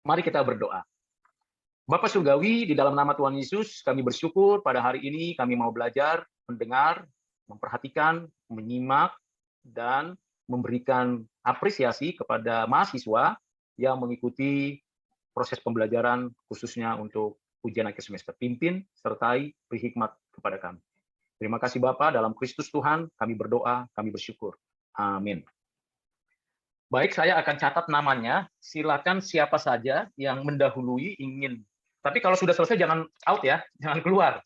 Mari kita berdoa. Bapa Surgawi, di dalam nama Tuhan Yesus, kami bersyukur pada hari ini kami mau belajar, mendengar, memperhatikan, menyimak, dan memberikan apresiasi kepada mahasiswa yang mengikuti proses pembelajaran khususnya untuk ujian akhir semester. Pimpin, sertai, beri hikmat kepada kami. Terima kasih Bapa, dalam Kristus Tuhan kami berdoa, kami bersyukur. Amin. Baik, saya akan catat namanya. Silakan siapa saja yang mendahului ingin. Tapi kalau sudah selesai jangan out ya, jangan keluar.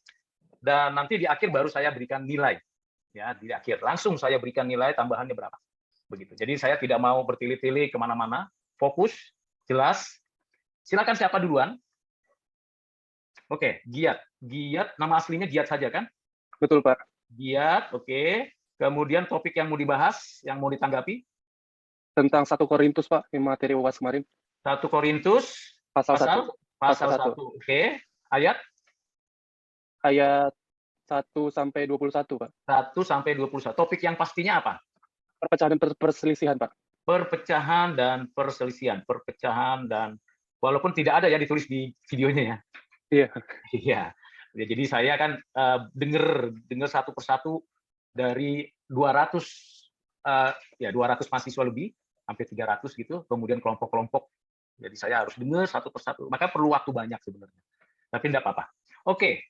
Dan nanti di akhir baru saya berikan nilai. Ya, di akhir langsung saya berikan nilai tambahannya berapa. Begitu. Jadi saya tidak mau bertele-tele kemana-mana. Fokus, jelas. Silakan siapa duluan? Oke, Giat. Giat, nama aslinya Giat saja kan? Betul, Pak. Giat, oke. Kemudian topik yang mau dibahas, yang mau ditanggapi? Tentang 1 Korintus, Pak, yang materi UAS kemarin. 1 Korintus, Pasal 1. 1. Oke. Ayat? Ayat 1-21, Pak. 1-21. Topik yang pastinya apa? Perpecahan dan perselisihan, Pak. Perpecahan dan perselisihan. Perpecahan dan, walaupun tidak ada ya ditulis di videonya ya. Iya. Iya. Ya, jadi saya kan dengar satu persatu dari 200 mahasiswa lebih, hampir 300 gitu, kemudian kelompok-kelompok. Jadi saya harus dengar satu persatu. Maka perlu waktu banyak sebenarnya. Tapi tidak apa-apa. Oke.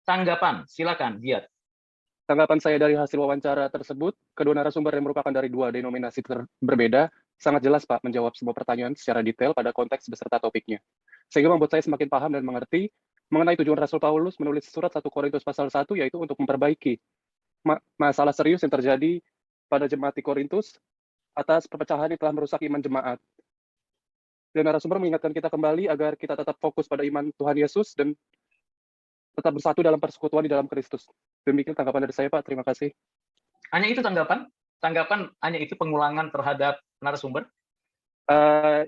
Tanggapan, silakan, Giat. Tanggapan saya dari hasil wawancara tersebut, kedua narasumber yang merupakan dari 2 denominasi berbeda, sangat jelas, Pak, menjawab semua pertanyaan secara detail pada konteks beserta topiknya. Sehingga membuat saya semakin paham dan mengerti mengenai tujuan Rasul Paulus menulis surat 1 Korintus pasal 1, yaitu untuk memperbaiki masalah serius yang terjadi pada jemaat di Korintus atas perpecahan yang telah merusak iman jemaat. Dan narasumber mengingatkan kita kembali agar kita tetap fokus pada iman Tuhan Yesus dan tetap bersatu dalam persekutuan di dalam Kristus. Demikian tanggapan dari saya, Pak. Terima kasih. Hanya itu tanggapan? Tanggapan hanya itu pengulangan terhadap narasumber?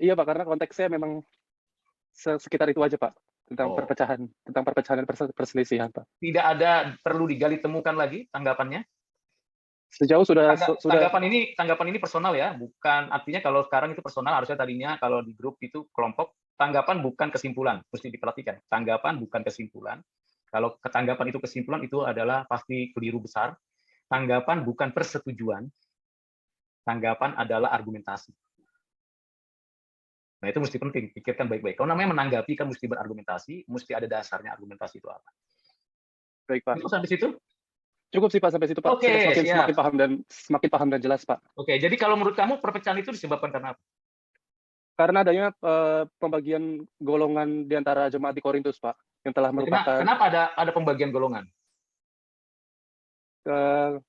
Iya, Pak, karena konteksnya memang sekitar itu aja, Pak. Tentang perpecahan dan perselisihan, Pak. Tidak ada perlu digali temukan lagi tanggapannya? Sejauh sudah tanggapan ini personal ya, bukan artinya kalau sekarang itu personal, harusnya tadinya kalau di grup itu kelompok, tanggapan bukan kesimpulan, mesti diperhatikan. Tanggapan bukan kesimpulan. Kalau ketanggapan itu kesimpulan, itu adalah pasti keliru besar. Tanggapan bukan persetujuan. Tanggapan adalah argumentasi. Nah, itu mesti penting, pikirkan baik-baik. Kalau namanya menanggapi, kan mesti berargumentasi, mesti ada dasarnya argumentasi itu apa. Baik, Pak. Itu sampai situ? Cukup sih, Pak, sampai situ, Pak. Oke, semakin paham dan jelas, Pak. Oke, jadi kalau menurut kamu perpecahan itu disebabkan karena apa? Karena adanya pembagian golongan di antara jemaat di Korintus, Pak, yang telah merupakan. Kenapa ada pembagian golongan?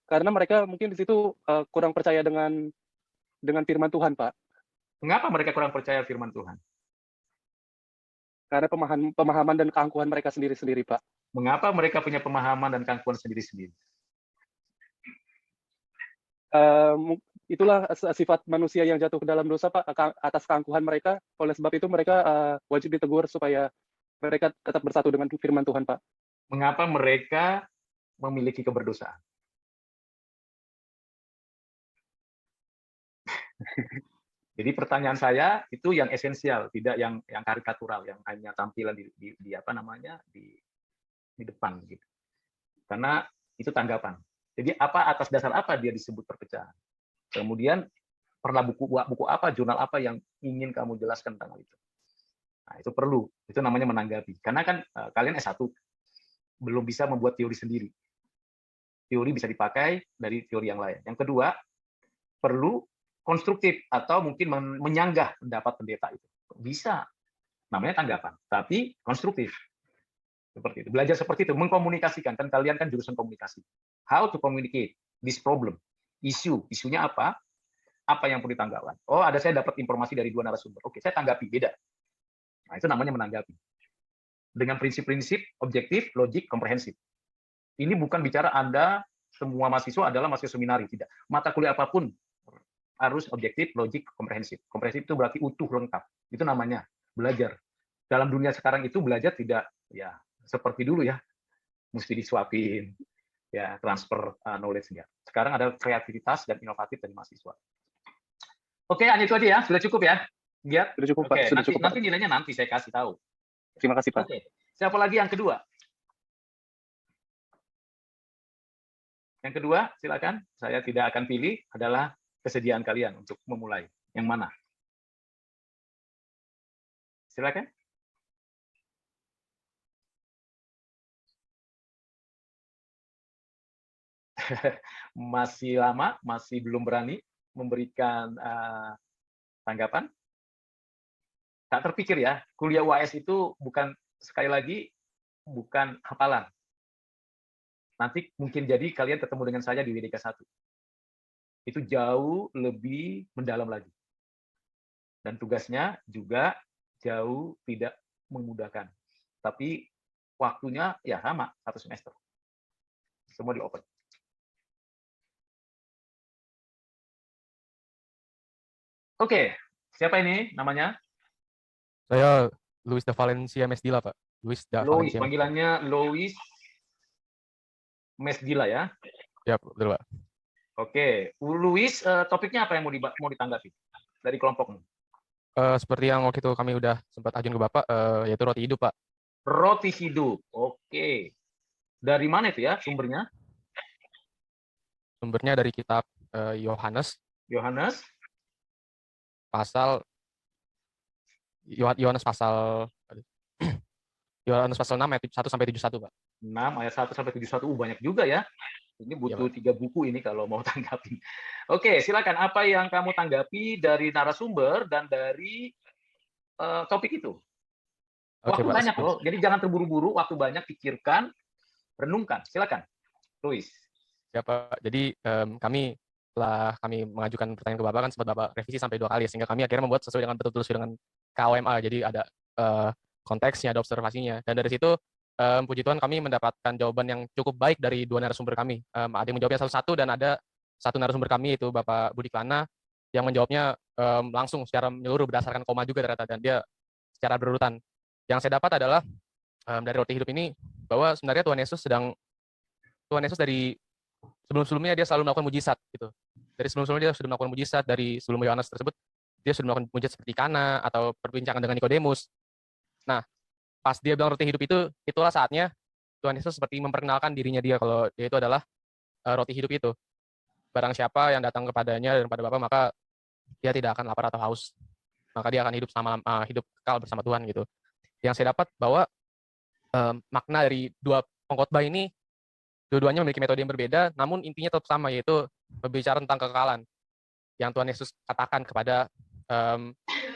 Karena mereka mungkin di situ kurang percaya dengan firman Tuhan, Pak. Mengapa mereka kurang percaya firman Tuhan? Karena pemahaman dan keangkuhan mereka sendiri-sendiri, Pak. Mengapa mereka punya pemahaman dan keangkuhan sendiri-sendiri? Itulah sifat manusia yang jatuh ke dalam dosa, Pak, atas keangkuhan mereka. Oleh sebab itu mereka wajib ditegur supaya mereka tetap bersatu dengan firman Tuhan, Pak. Mengapa mereka memiliki keberdosaan? Jadi pertanyaan saya itu yang esensial, tidak yang karikatural, yang hanya tampilan di apa namanya di depan gitu. Karena itu tanggapan. Jadi atas dasar apa dia disebut perpecahan? Kemudian pernah buku apa, jurnal apa yang ingin kamu jelaskan tentang itu? Nah, itu perlu. Itu namanya menanggapi. Karena kan kalian S1 belum bisa membuat teori sendiri. Teori bisa dipakai dari teori yang lain. Yang kedua, perlu konstruktif atau mungkin menyanggah pendapat pendeta itu. Bisa. Namanya tanggapan, tapi konstruktif. Seperti itu. Belajar seperti itu, mengkomunikasikan. Kan kalian kan jurusan komunikasi. How to communicate this problem. Isunya apa? Apa yang perlu ditanggapan? Oh, saya dapat informasi dari 2 narasumber. Oke, saya tanggapi, beda. Nah, itu namanya menanggapi. Dengan prinsip-prinsip objektif, logik, komprehensif. Ini bukan bicara Anda semua mahasiswa adalah mahasiswa seminari, tidak. Mata kuliah apapun harus objektif, logik, komprehensif. Komprehensif itu berarti utuh, lengkap. Itu namanya belajar. Dalam dunia sekarang itu belajar tidak ya seperti dulu ya, mesti disuapin, ya transfer knowledge-nya. Sekarang ada kreativitas dan inovatif dari mahasiswa. Oke, hanya itu aja ya, sudah cukup ya. Lihat? Sudah cukup, Pak. Oke, Sudah nanti cukup, Pak. nanti nilainya nanti saya kasih tahu. Terima kasih, Pak. Oke. Siapa lagi yang kedua? Yang kedua, silakan. Saya tidak akan pilih, adalah kesediaan kalian untuk memulai. Yang mana? Silakan. Masih lama, masih belum berani memberikan tanggapan. Tak terpikir ya, kuliah UAS itu bukan, sekali lagi, bukan hafalan. Nanti mungkin jadi kalian ketemu dengan saya di WDK 1. Itu jauh lebih mendalam lagi. Dan tugasnya juga jauh tidak memudahkan. Tapi waktunya ya sama, 1 semester. Semua di open. Oke, siapa ini namanya? Saya Luis da Valencia Mesdila, Pak. Luis da Lois, Valencia. panggilannya Lois Mesdila ya. Ya, betul, Pak. Oke, Luis, topiknya apa yang mau ditanggapi dari kelompokmu? Seperti yang waktu itu kami udah sempat ajuin ke Bapak, yaitu roti hidup, Pak. Roti hidup. Oke. Dari mana itu ya sumbernya? Sumbernya dari kitab Yohanes Yohanes pasal Yohanes pasal Yohanes pasal 6 ayat 1 sampai 71, Pak. 6 ayat 1 sampai 71. Banyak juga ya. Ini butuh 3 buku ini kalau mau tanggapi. Oke, silakan. Apa yang kamu tanggapi dari narasumber dan dari topik itu? Oke, Waktu Pak. banyak loh. Jadi jangan terburu-buru. Waktu banyak, pikirkan, renungkan. Silakan, Luis. Siapa? Jadi kami setelah kami mengajukan pertanyaan ke Bapak kan sempat Bapak revisi sampai 2 kali sehingga kami akhirnya membuat sesuai dengan betul-betul sesuai dengan KOMA. Jadi ada konteksnya, ada observasinya. Dan dari situ puji Tuhan kami mendapatkan jawaban yang cukup baik dari 2 narasumber kami. Ada yang menjawabnya satu-satu dan ada 1 narasumber kami yaitu Bapak Budi Klana yang menjawabnya langsung secara menyeluruh berdasarkan koma juga ternyata, dan dia secara berurutan. Yang saya dapat adalah dari roti hidup ini bahwa sebenarnya Tuhan Yesus dari sebelum-sebelumnya dia selalu melakukan mujizat gitu. Dari sebelum-sebelumnya dia sudah melakukan mujizat, dari sebelum Yohanes tersebut dia sudah melakukan mujizat seperti Kana atau perbincangan dengan Nikodemus. Nah, pas dia bilang roti hidup itu, itulah saatnya Tuhan Yesus seperti memperkenalkan dirinya dia kalau dia itu adalah roti hidup itu. Barang siapa yang datang kepadanya dan pada Bapa maka dia tidak akan lapar atau haus. Maka dia akan hidup hidup kekal bersama Tuhan gitu. Yang saya dapat bahwa makna dari 2 pengkhotbah ini dua-duanya memiliki metode yang berbeda, namun intinya tetap sama, yaitu berbicara tentang kekekalan yang Tuhan Yesus katakan kepada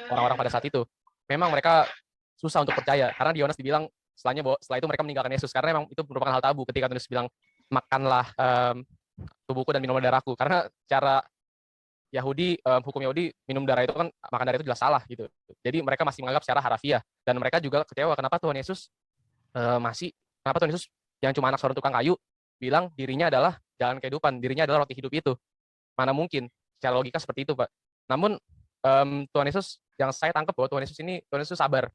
orang-orang pada saat itu. Memang mereka susah untuk percaya, karena di Yohanes dibilang setelah itu mereka meninggalkan Yesus, karena memang itu merupakan hal tabu ketika Tuhan Yesus bilang, makanlah tubuhku dan minumlah darahku. Karena cara Yahudi, hukum Yahudi, minum darah itu kan, makan darah itu jelas salah gitu. Jadi mereka masih menganggap secara harafiah, dan mereka juga kecewa kenapa Tuhan Yesus kenapa Tuhan Yesus yang cuma anak seorang tukang kayu bilang dirinya adalah jalan kehidupan, dirinya adalah roti hidup itu. Mana mungkin, secara logika seperti itu, Pak. Namun Tuhan Yesus, yang saya tangkap bahwa Tuhan Yesus sabar.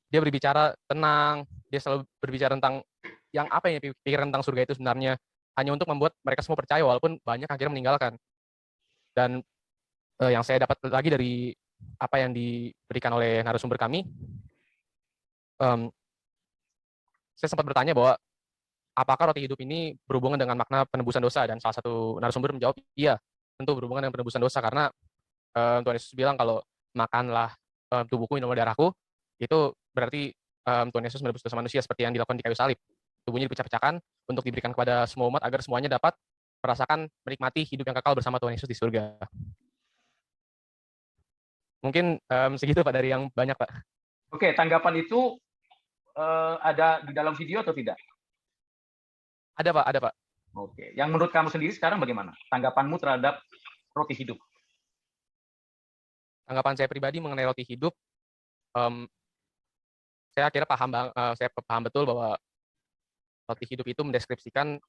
Dia berbicara tenang, dia selalu berbicara tentang yang apa yang dipikirkan tentang surga itu sebenarnya, hanya untuk membuat mereka semua percaya, walaupun banyak akhirnya meninggalkan. Dan yang saya dapat lagi dari apa yang diberikan oleh narasumber kami, saya sempat bertanya bahwa apakah roti hidup ini berhubungan dengan makna penebusan dosa, dan salah satu narasumber menjawab, iya, tentu berhubungan dengan penebusan dosa, karena Tuhan Yesus bilang kalau makanlah tubuhku, minumlah darahku, itu berarti Tuhan Yesus menebus dosa manusia seperti yang dilakukan di kayu salib. Tubuhnya dipecah-pecahkan untuk diberikan kepada semua umat agar semuanya dapat merasakan menikmati hidup yang kekal bersama Tuhan Yesus di surga. Mungkin segitu Pak dari yang banyak, Pak. Oke, tanggapan itu ada di dalam video atau tidak? Ada Pak. Oke, yang menurut kamu sendiri sekarang bagaimana? Tanggapanmu terhadap roti hidup? Tanggapan saya pribadi mengenai roti hidup, saya akhirnya saya paham betul bahwa roti hidup itu mendeskripsikan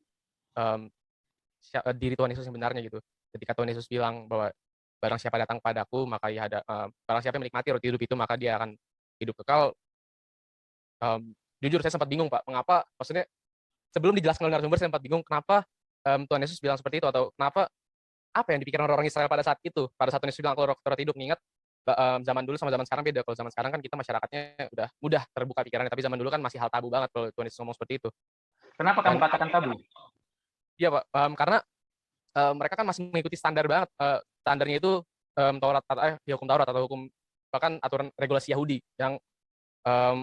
diri Tuhan Yesus yang benarnya gitu. Ketika Tuhan Yesus bilang bahwa barang siapa datang padaku, maka barang siapa yang menikmati roti hidup itu, maka dia akan hidup kekal. Jujur saya sempat bingung, Pak, mengapa, maksudnya sebelum dijelaskan oleh narasumber saya sempat bingung kenapa Tuhan Yesus bilang seperti itu, atau kenapa, apa yang dipikirkan orang-orang Israel pada saat itu, pada saat Tuhan Yesus bilang kalau roti hidup. Mengingat zaman dulu sama zaman sekarang beda. Kalau zaman sekarang kan kita masyarakatnya udah mudah terbuka pikirannya, tapi zaman dulu kan masih hal tabu banget kalau Tuhan Yesus ngomong seperti itu. Kenapa kamu Dan katakan tabu? iya Pak, karena mereka kan masih mengikuti standar banget. Standarnya itu Taurat, hukum Taurat atau hukum bahkan aturan regulasi Yahudi yang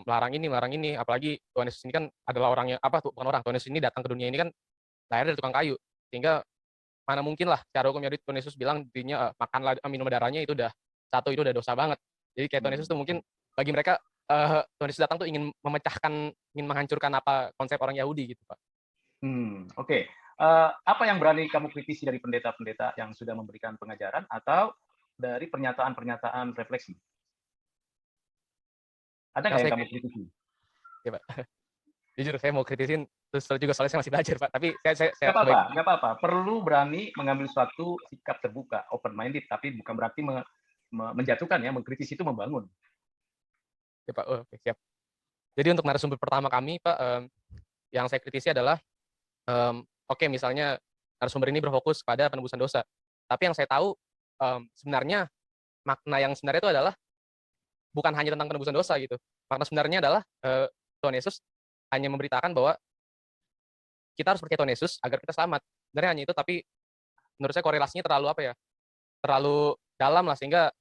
larang ini, apalagi Tuhan Yesus ini kan adalah orang yang bukan orang, Tuhan Yesus ini datang ke dunia ini kan lahir dari tukang kayu, sehingga mana mungkin lah secara hukum Yahudi Tuhan Yesus bilang dirinya makanlah minum darahnya itu udah dosa banget. Jadi kayak Tuhan Yesus tuh mungkin bagi mereka Tuhan Yesus datang tuh ingin menghancurkan apa konsep orang Yahudi gitu Pak. Oke. Apa yang berani kamu kritisi dari pendeta-pendeta yang sudah memberikan pengajaran atau dari pernyataan-pernyataan refleksi? Ada nggak yang kamu kritisi? Ya Pak. Jujur saya mau kritisin terus juga soalnya saya masih belajar Pak. Tapi saya nggak apa-apa. Perlu berani mengambil suatu sikap terbuka, open minded, tapi bukan berarti menjatuhkan ya, mengkritisi itu membangun. Ya Pak, oke, siap. Jadi untuk narasumber pertama kami Pak, yang saya kritisi adalah oke, misalnya narasumber ini berfokus pada penebusan dosa. Tapi yang saya tahu sebenarnya makna yang sebenarnya itu adalah bukan hanya tentang penebusan dosa gitu. Makna sebenarnya adalah Tuhan Yesus hanya memberitakan bahwa kita harus percaya Tuhan Yesus agar kita selamat. Sebenarnya hanya itu, tapi menurut saya korelasinya terlalu dalam lah, sehingga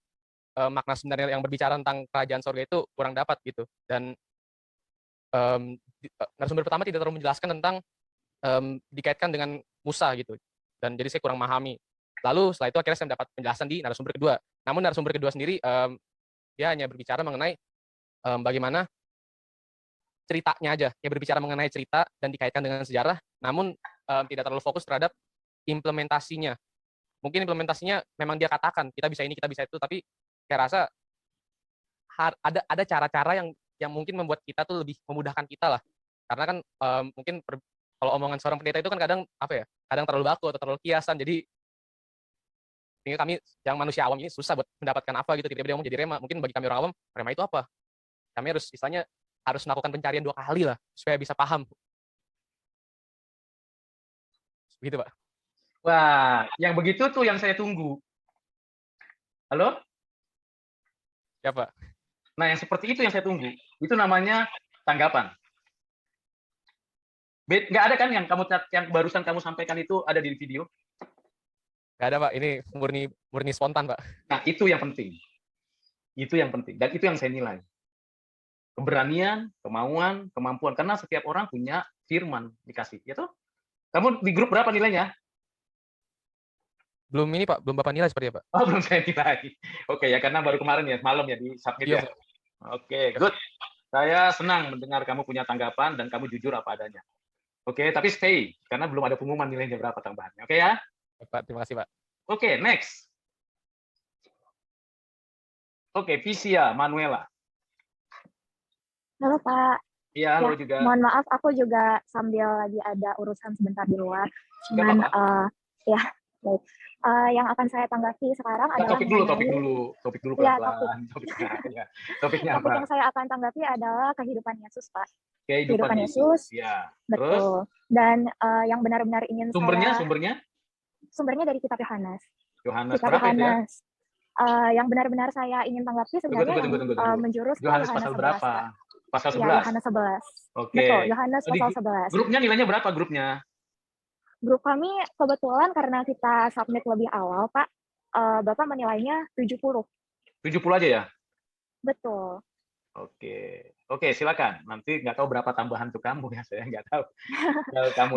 makna sebenarnya yang berbicara tentang kerajaan sorga itu kurang dapat gitu. Dan narasumber pertama tidak terlalu menjelaskan tentang dikaitkan dengan Musa gitu. Dan jadi saya kurang memahami. Lalu setelah itu akhirnya saya mendapat penjelasan di narasumber kedua. Namun narasumber kedua sendiri dia hanya berbicara mengenai bagaimana ceritanya aja, ya berbicara mengenai cerita dan dikaitkan dengan sejarah, namun tidak terlalu fokus terhadap implementasinya. Mungkin implementasinya memang dia katakan kita bisa ini, kita bisa itu, tapi saya rasa ada cara-cara yang mungkin membuat kita tuh lebih memudahkan kita lah. Karena kan mungkin kalau omongan seorang pendeta itu kan kadang kadang terlalu baku atau terlalu kiasan, jadi sehingga kami yang manusia awam ini susah buat mendapatkan apa gitu. Tiba-tiba dia ngomong jadi rema, mungkin bagi kami orang awam rema itu apa? Kami harus melakukan pencarian 2 kali lah supaya bisa paham. Begitu Pak. Wah, yang begitu tuh yang saya tunggu. Halo? Ya Pak. Nah, yang seperti itu yang saya tunggu. Itu namanya tanggapan. Nggak ada kan yang barusan kamu sampaikan itu ada di video? Nggak ada Pak, ini murni spontan Pak. Nah, itu yang penting. Itu yang penting. Dan itu yang saya nilai. Keberanian, kemauan, kemampuan. Karena setiap orang punya firman dikasih. Ya toh? Kamu di grup berapa nilainya? Belum ini Pak, belum Bapak nilai seperti apa? Oh, belum saya nilai. Oke, ya karena baru kemarin ya, malam ya di submit ya. Oke, good. Saya senang mendengar kamu punya tanggapan dan kamu jujur apa adanya. Oke, tapi stay karena belum ada pengumuman nilainya berapa tambahannya. Oke ya? Pak, terima kasih Pak. Oke, next. Oke, Visia Manuela. Halo Pak. Iya, halo juga. Mohon maaf, aku juga sambil lagi ada urusan sebentar di luar. Cuman ya, baik. Yang akan saya tanggapi sekarang adalah topik dulu pelan-pelan. Topiknya apa? Topik yang saya akan tanggapi adalah kehidupan Yesus, Pak. Kehidupan Yesus. Ya. Betul. Dan yang benar-benar ingin Sumbernya dari kitab Yohanes. Kitab Yohanes. Yang benar-benar saya ingin tanggapi sebenarnya menjurus ke Yohanes pasal berapa? Pasal 11. Ya, Yohanes 11. Oke. Betul, Yohanes pasal 11. Grupnya nilainya berapa grupnya? Grup kami kebetulan karena kita submit lebih awal, Pak, Bapak menilainya 70. 70 aja ya? Betul. Oke, silakan. Nanti nggak tahu berapa tambahan untuk kamu ya, saya nggak tahu. Kamu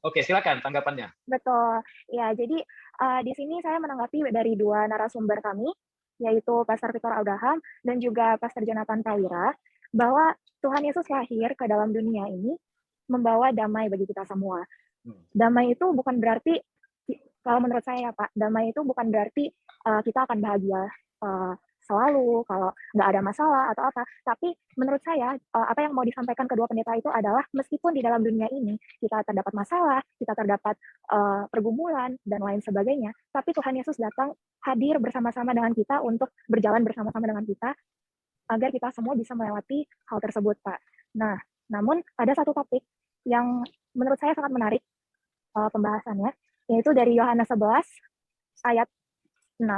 Oke, silakan tanggapannya. Betul. Ya, jadi di sini saya menanggapi dari 2 narasumber kami, yaitu Pastor Victor Abraham dan juga Pastor Jonathan Prawira, bahwa Tuhan Yesus lahir ke dalam dunia ini membawa damai bagi kita semua. Damai itu bukan berarti, kalau menurut saya Pak, damai itu bukan berarti kita akan bahagia selalu kalau nggak ada masalah atau apa. Tapi menurut saya apa yang mau disampaikan kedua pendeta itu adalah meskipun di dalam dunia ini kita terdapat masalah, kita terdapat pergumulan dan lain sebagainya, tapi Tuhan Yesus datang hadir bersama-sama dengan kita untuk berjalan bersama-sama dengan kita agar kita semua bisa melewati hal tersebut, Pak. Nah, namun ada satu topik yang menurut saya sangat menarik pembahasannya, yaitu dari Yohanes 11 ayat 6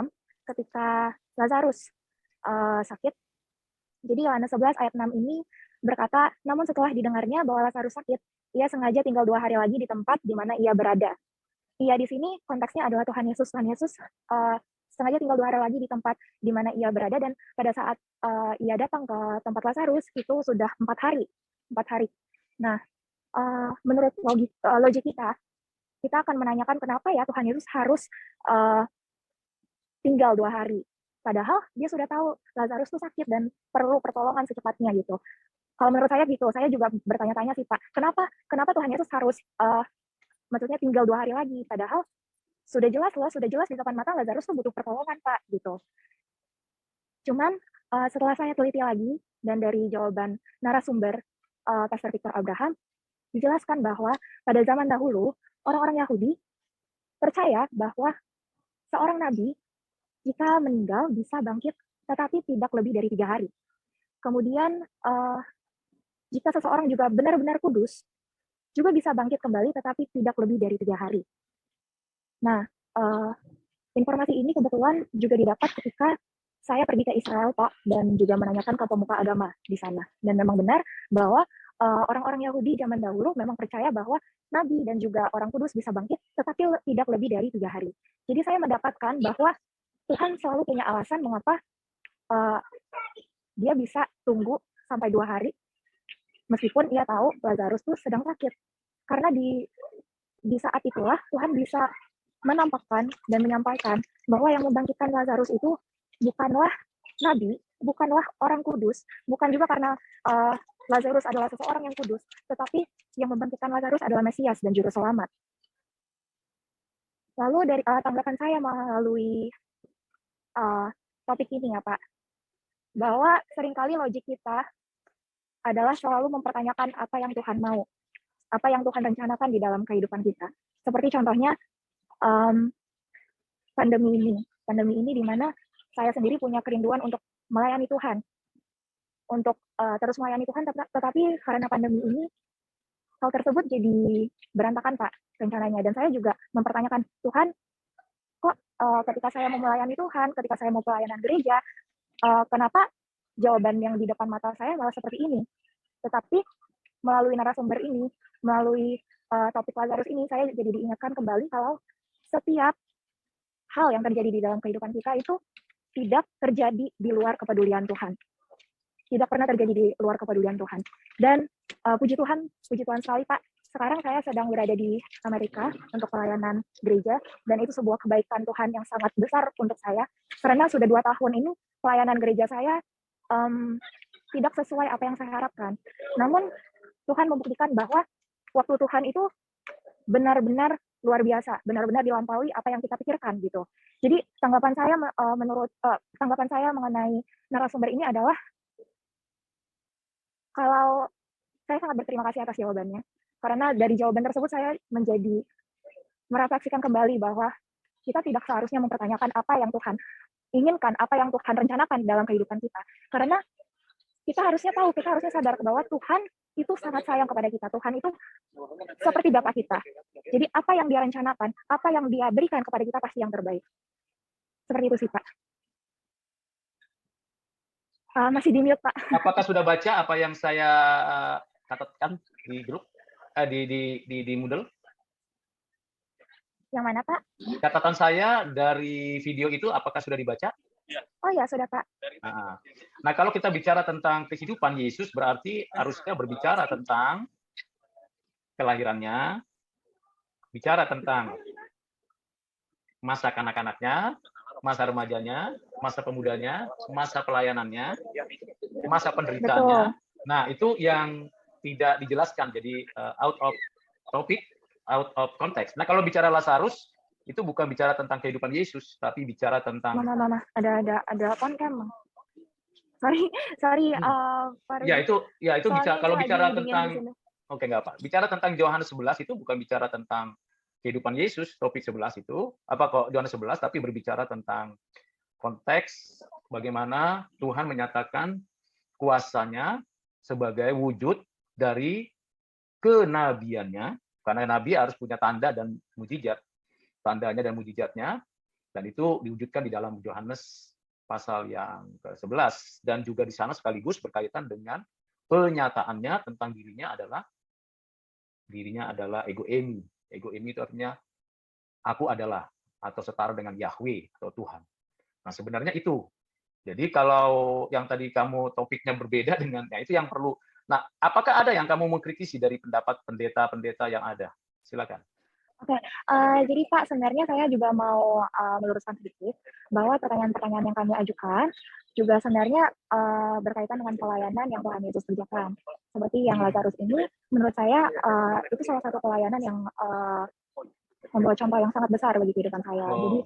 ketika Lazarus sakit. Jadi Yohanes 11 ayat 6 ini berkata, namun setelah didengarnya bahwa Lazarus sakit, ia sengaja tinggal 2 hari lagi di tempat di mana ia berada. Ia di sini konteksnya adalah Tuhan Yesus. Tuhan Yesus sengaja tinggal 2 hari lagi di tempat di mana ia berada, dan pada saat ia datang ke tempat Lazarus itu sudah 4 hari. 4 hari. Nah, menurut logik kita akan menanyakan kenapa ya Tuhan Yesus harus tinggal 2 hari. Padahal dia sudah tahu Lazarus itu sakit dan perlu pertolongan secepatnya gitu. Kalau menurut saya gitu, saya juga bertanya-tanya sih Pak, kenapa Tuhan Yesus harus maksudnya tinggal 2 hari lagi, padahal sudah jelas di depan mata Lazarus tuh butuh pertolongan Pak gitu. Cuman setelah saya teliti lagi dan dari jawaban narasumber Pastor Victor Abraham, dijelaskan bahwa pada zaman dahulu orang-orang Yahudi percaya bahwa seorang nabi jika meninggal bisa bangkit, tetapi tidak lebih dari 3 hari. Kemudian jika seseorang juga benar-benar kudus, juga bisa bangkit kembali, tetapi tidak lebih dari 3 hari. Nah, informasi ini kebetulan juga didapat ketika saya pergi ke Israel, Pak, dan juga menanyakan ke pemuka agama di sana. Dan memang benar bahwa orang-orang Yahudi zaman dahulu memang percaya bahwa nabi dan juga orang kudus bisa bangkit, tetapi tidak lebih dari 3 hari. Jadi saya mendapatkan bahwa Tuhan selalu punya alasan mengapa dia bisa tunggu sampai 2 hari, meskipun ia tahu Lazarus itu sedang sakit. Karena di saat itulah Tuhan bisa menampakkan dan menyampaikan bahwa yang membangkitkan Lazarus itu bukanlah nabi, bukanlah orang kudus, bukan juga karena Lazarus adalah seseorang yang kudus, tetapi yang membangkitkan Lazarus adalah Mesias dan Juru Selamat. Lalu dari tanggapan saya melalui topik ini ya Pak, bahwa seringkali logik kita adalah selalu mempertanyakan apa yang Tuhan mau, apa yang Tuhan rencanakan di dalam kehidupan kita. Seperti contohnya pandemi ini di mana saya sendiri punya kerinduan untuk melayani Tuhan, untuk terus melayani Tuhan, tetapi karena pandemi ini hal tersebut jadi berantakan Pak rencananya, dan saya juga mempertanyakan, Tuhan kok ketika saya mau melayani Tuhan, ketika saya mau pelayanan gereja, kenapa jawaban yang di depan mata saya malah seperti ini? Tetapi melalui narasumber ini, melalui topik Lazarus ini, saya jadi diingatkan kembali kalau setiap hal yang terjadi di dalam kehidupan kita itu tidak terjadi di luar kepedulian Tuhan. Tidak pernah terjadi di luar kepedulian Tuhan. Dan puji Tuhan sekali Pak, sekarang saya sedang berada di Amerika untuk pelayanan gereja, dan itu sebuah kebaikan Tuhan yang sangat besar untuk saya, karena sudah 2 tahun ini pelayanan gereja saya tidak sesuai apa yang saya harapkan. Namun Tuhan membuktikan bahwa waktu Tuhan itu benar-benar luar biasa, benar-benar dilampaui apa yang kita pikirkan gitu. Jadi tanggapan saya mengenai narasumber ini adalah, kalau saya sangat berterima kasih atas jawabannya, karena dari jawaban tersebut saya menjadi merefleksikan kembali bahwa kita tidak seharusnya mempertanyakan apa yang Tuhan inginkan, apa yang Tuhan rencanakan dalam kehidupan kita. Karena kita harusnya tahu, kita harusnya sadar bahwa Tuhan itu sangat sayang kepada kita. Tuhan itu seperti Bapa kita. Jadi apa yang Dia rencanakan, apa yang Dia berikan kepada kita pasti yang terbaik. Seperti itu sih Pak. Masih di mute Pak. Apakah sudah baca apa yang saya catatkan di grup, di Moodle? Yang mana Pak? Catatan saya dari video itu apakah sudah dibaca? Oh ya, sudah Pak. Nah, kalau kita bicara tentang kehidupan Yesus, berarti harusnya berbicara tentang kelahirannya, bicara tentang masa kanak-kanaknya, masa remajanya, masa pemudanya, masa pelayanannya, masa penderitaannya. Nah, itu yang tidak dijelaskan, jadi out of topic, out of context. Nah, kalau bicara Lazarus, itu bukan bicara tentang kehidupan Yesus, tapi bicara tentang... Mama, ada on-cam. Sorry. Ya, itu bicara, kalau bicara tentang... Oke, nggak apa. Bicara tentang Yohanes 11 itu bukan bicara tentang kehidupan Yesus, topik 11 itu, apa kok Yohanes 11, tapi berbicara tentang konteks bagaimana Tuhan menyatakan kuasanya sebagai wujud dari kenabiannya, karena nabi harus punya tanda dan mujizat, tandanya dan mujizatnya, dan itu diwujudkan di dalam Yohanes pasal yang ke-11, dan juga di sana sekaligus berkaitan dengan penyataannya tentang dirinya adalah ego eimi. Ego eimi itu artinya aku adalah, atau setara dengan Yahweh atau Tuhan. Nah, sebenarnya itu. Jadi kalau yang tadi kamu topiknya berbeda dengan, ya itu yang perlu. Nah, apakah ada yang kamu mengkritisi dari pendapat pendeta-pendeta yang ada? Silakan. Oke, jadi Pak, sebenarnya saya juga mau meluruskan sedikit bahwa pertanyaan-pertanyaan yang kami ajukan juga sebenarnya berkaitan dengan pelayanan yang Tuhan Yesus kerjakan. Seperti yang Lazarus ini, menurut saya itu salah satu pelayanan yang membawa contoh yang sangat besar bagi kehidupan saya. Jadi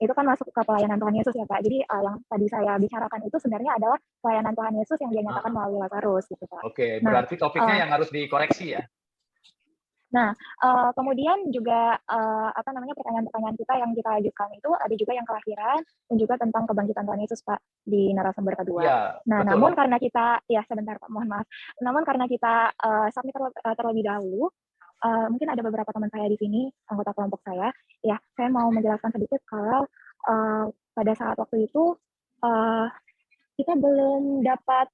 itu kan masuk ke pelayanan Tuhan Yesus ya Pak. Jadi yang tadi saya bicarakan itu sebenarnya adalah pelayanan Tuhan Yesus yang dia nyatakan melalui Lazarus gitu Pak. Oke, berarti topiknya yang harus dikoreksi ya. Nah, kemudian juga pertanyaan-pertanyaan kita yang kita ajukan itu ada juga yang kelahiran dan juga tentang kebangkitan Tuhan Yesus Pak di narasumber kedua. Ya, nah, betul. namun karena kita sebentar Pak, mohon maaf. Namun karena kita submit terlebih dahulu, mungkin ada beberapa teman saya di sini, anggota kelompok saya, ya saya mau menjelaskan sedikit kalau pada saat waktu itu kita belum dapat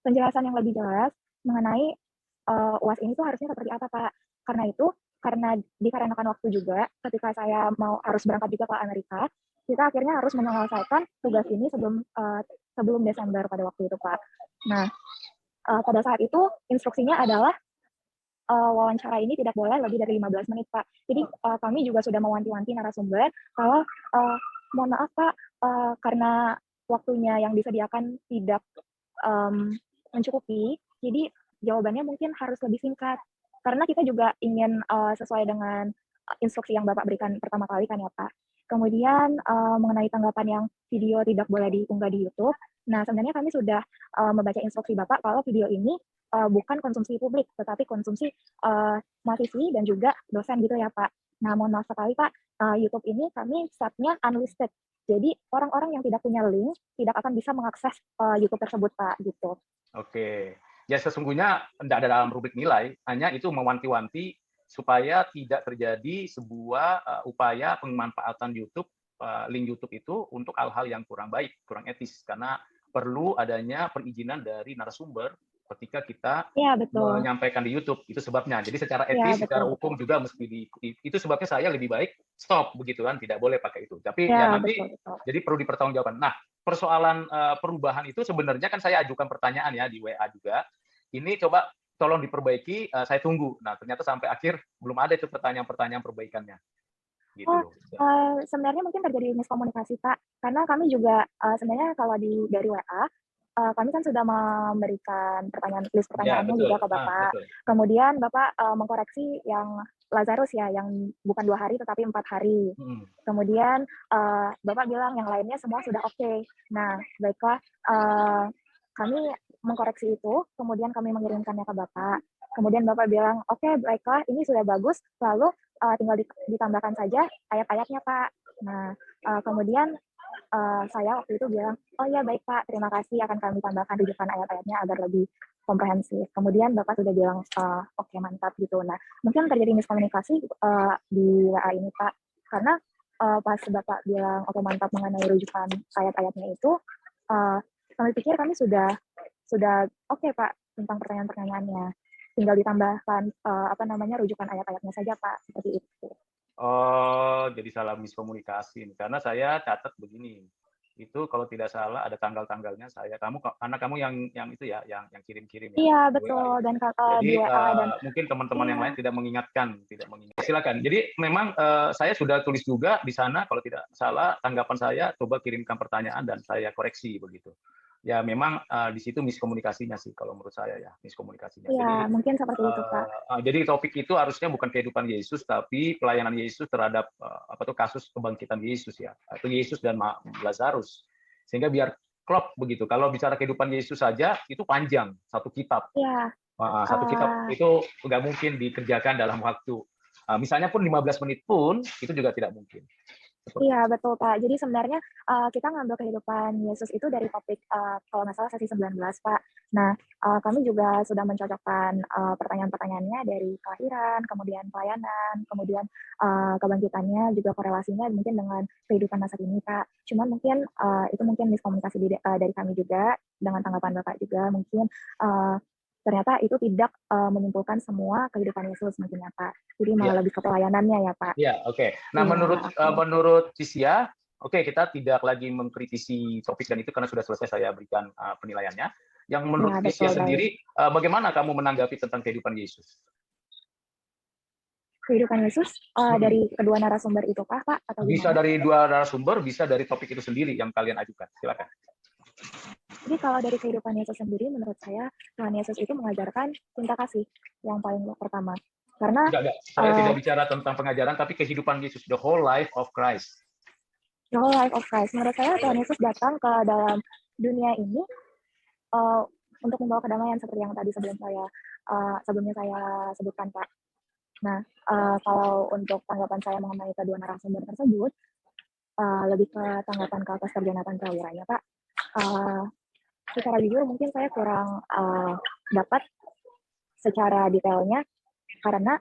penjelasan yang lebih jelas mengenai UAS ini tuh harusnya seperti apa Pak. Karena dikarenakan waktu juga, ketika saya harus berangkat juga ke Amerika, kita akhirnya harus menyelesaikan tugas ini sebelum Desember pada waktu itu Pak. Nah, pada saat itu instruksinya adalah wawancara ini tidak boleh lebih dari 15 menit Pak. Jadi kami juga sudah mewanti-wanti narasumber kalau mohon maaf Pak, karena waktunya yang disediakan tidak mencukupi, jadi jawabannya mungkin harus lebih singkat. Karena kita juga ingin sesuai dengan instruksi yang Bapak berikan pertama kali kan ya Pak. Kemudian mengenai tanggapan yang video tidak boleh diunggah di YouTube. Nah, sebenarnya kami sudah membaca instruksi Bapak kalau video ini bukan konsumsi publik, tetapi konsumsi mahasiswi dan juga dosen gitu ya Pak. Nah, mohon maaf sekali Pak, YouTube ini kami setnya unlisted. Jadi orang-orang yang tidak punya link tidak akan bisa mengakses YouTube tersebut Pak, gitu. Oke. Ya sesungguhnya tidak ada dalam rubrik nilai, hanya itu mewanti-wanti supaya tidak terjadi sebuah upaya pemanfaatan YouTube, link YouTube itu untuk hal-hal yang kurang baik, kurang etis, karena perlu adanya perizinan dari narasumber ketika kita menyampaikan di YouTube. Itu sebabnya. Jadi secara etis, secara hukum juga mesti itu sebabnya saya lebih baik stop begitu kan, tidak boleh pakai itu. Tapi nanti jadi perlu dipertanggungjawabkan. Nah, persoalan perubahan itu sebenarnya kan saya ajukan pertanyaan ya di WA juga. Ini coba tolong diperbaiki, saya tunggu. Nah, ternyata sampai akhir belum ada itu pertanyaan-pertanyaan perbaikannya. Gitu. Sebenarnya mungkin terjadi miskomunikasi Pak, karena kami juga sebenarnya kalau dari WA, kami kan sudah memberikan list pertanyaannya juga ke Bapak. Kemudian Bapak mengkoreksi yang Lazarus ya, yang bukan 2 hari tetapi 4 hari. Kemudian Bapak bilang yang lainnya semua sudah oke. Nah, baiklah, kami mengkoreksi itu, kemudian kami mengirimkannya ke Bapak. Kemudian Bapak bilang, oke, baiklah, ini sudah bagus, lalu tinggal ditambahkan saja ayat-ayatnya Pak. Nah, kemudian saya waktu itu bilang, oh ya baik Pak, terima kasih, akan kami tambahkan rujukan ayat-ayatnya agar lebih komprehensif. Kemudian Bapak sudah bilang, oke, mantap gitu. Nah, mungkin terjadi miskomunikasi di WA ini Pak, karena pas Bapak bilang oke mantap mengenai rujukan ayat-ayatnya itu, kami pikir kami sudah oke Pak tentang pertanyaan-pertanyaannya. Tinggal ditambahkan rujukan ayat-ayatnya saja Pak, seperti itu. Oh, jadi salah miskomunikasi. Karena saya catat begini. Itu kalau tidak salah ada tanggal-tanggalnya karena kamu yang itu ya, yang kirim-kirim ya. Iya, betul. Dan jadi mungkin teman-teman yang lain tidak mengingatkan. Silakan. Jadi memang saya sudah tulis juga di sana, kalau tidak salah tanggapan saya, coba kirimkan pertanyaan dan saya koreksi begitu. Ya memang di situ miskomunikasinya sih kalau menurut saya ya, miskomunikasinya. Iya, mungkin seperti itu Pak. Jadi topik itu harusnya bukan kehidupan Yesus tapi pelayanan Yesus terhadap kasus kebangkitan Yesus ya, atau Yesus dan Lazarus. Sehingga biar klop begitu. Kalau bicara kehidupan Yesus saja itu panjang, satu kitab. Iya. Satu kitab itu nggak mungkin dikerjakan dalam waktu. Misalnya pun 15 menit pun itu juga tidak mungkin. Iya, betul, Pak. Jadi sebenarnya, kita ngambil kehidupan Yesus itu dari topik, kalau nggak salah sesi 19, Pak. Nah, kami juga sudah mencocokkan, pertanyaan-pertanyaannya dari kelahiran, kemudian pelayanan, kemudian, kebangkitannya, juga korelasinya mungkin dengan kehidupan masa kini, Pak. Cuman mungkin, itu mungkin miskomunikasi dari kami juga, dengan tanggapan Bapak juga mungkin, ternyata itu tidak, menyimpulkan semua kehidupan Yesus mungkin ya, Pak. Jadi malah Iya. lebih ke pelayanannya ya, Pak. Ya, oke. Nah, Iya, oke. menurut Cisia, oke, kita tidak lagi mengkritisi topik dan itu karena sudah selesai saya berikan penilaiannya. Yang menurut Iya, Cisia betul, baik. sendiri, bagaimana kamu menanggapi tentang kehidupan Yesus? Kehidupan Yesus, dari kedua narasumber itu kah, Pak? Atau Bisa gimana? dari dua narasumber, bisa dari topik itu sendiri yang kalian ajukan. Silakan. Jadi kalau dari kehidupan Yesus sendiri, menurut saya, Tuhan Yesus itu mengajarkan cinta kasih yang paling pertama. Karena, Tidak. Saya tidak bicara tentang pengajaran, tapi kehidupan Yesus, the whole life of Christ. the whole life of Christ, menurut saya Tuhan Yesus datang ke dalam dunia ini untuk membawa kedamaian seperti yang tadi sebelumnya saya sebutkan, Pak. Nah, kalau untuk tanggapan saya mengenai kedua narasumber tersebut, lebih ke tanggapan ke Pastor Jonathan Prawiranya, Pak. Secara jujur mungkin saya kurang dapat secara detailnya, karena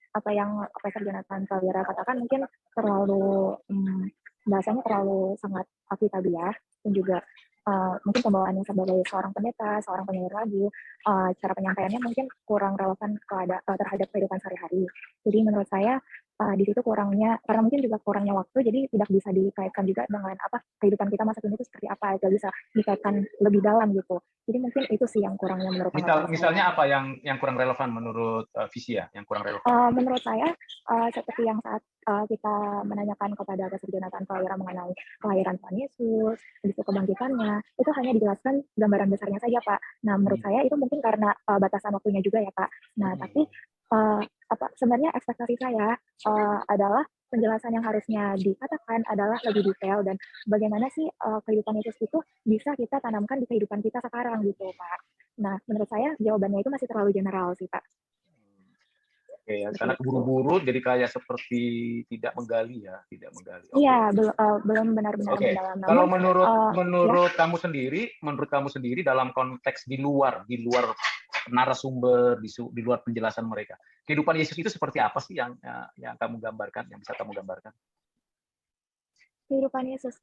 apa yang Pastor Jonathan Prawira katakan mungkin terlalu bahasanya terlalu sangat alkitabiah, dan juga mungkin pembawaannya sebagai seorang pendeta, seorang penyair lagu, cara penyampaiannya mungkin kurang relevan terhadap kehidupan sehari-hari. Jadi menurut saya di situ kurangnya, karena mungkin juga kurangnya waktu, jadi tidak bisa dikaitkan juga dengan apa kehidupan kita masa kini itu seperti apa, tidak bisa dikaitkan lebih dalam gitu. Jadi mungkin itu sih yang kurangnya menurut tanggapan saya. Misalnya apa yang kurang relevan menurut Visia? Yang kurang relevan? Menurut saya seperti yang saat kita menanyakan kepada Pastor Jonathan Prawira mengenai kelahiran Tuhan Yesus, habis itu kebangkitannya, itu hanya dijelaskan gambaran besarnya saja, Pak. Nah, menurut saya itu mungkin karena batasan waktunya juga ya, Pak. Nah, tapi sebenarnya ekspektasi saya adalah penjelasan yang harusnya dikatakan adalah lebih detail, dan bagaimana sih kehidupan Yesus itu bisa kita tanamkan di kehidupan kita sekarang gitu, Pak. Nah, menurut saya jawabannya itu masih terlalu general sih, Pak. Oke, karena keburu-buru jadi kayak seperti tidak menggali ya, tidak menggali. Iya, belum benar-benar mendalam. Kalau Namun, menurut kamu sendiri dalam konteks di luar narasumber, di luar penjelasan mereka, kehidupan Yesus itu seperti apa sih yang kamu gambarkan, yang bisa kamu gambarkan? Kehidupan Yesus,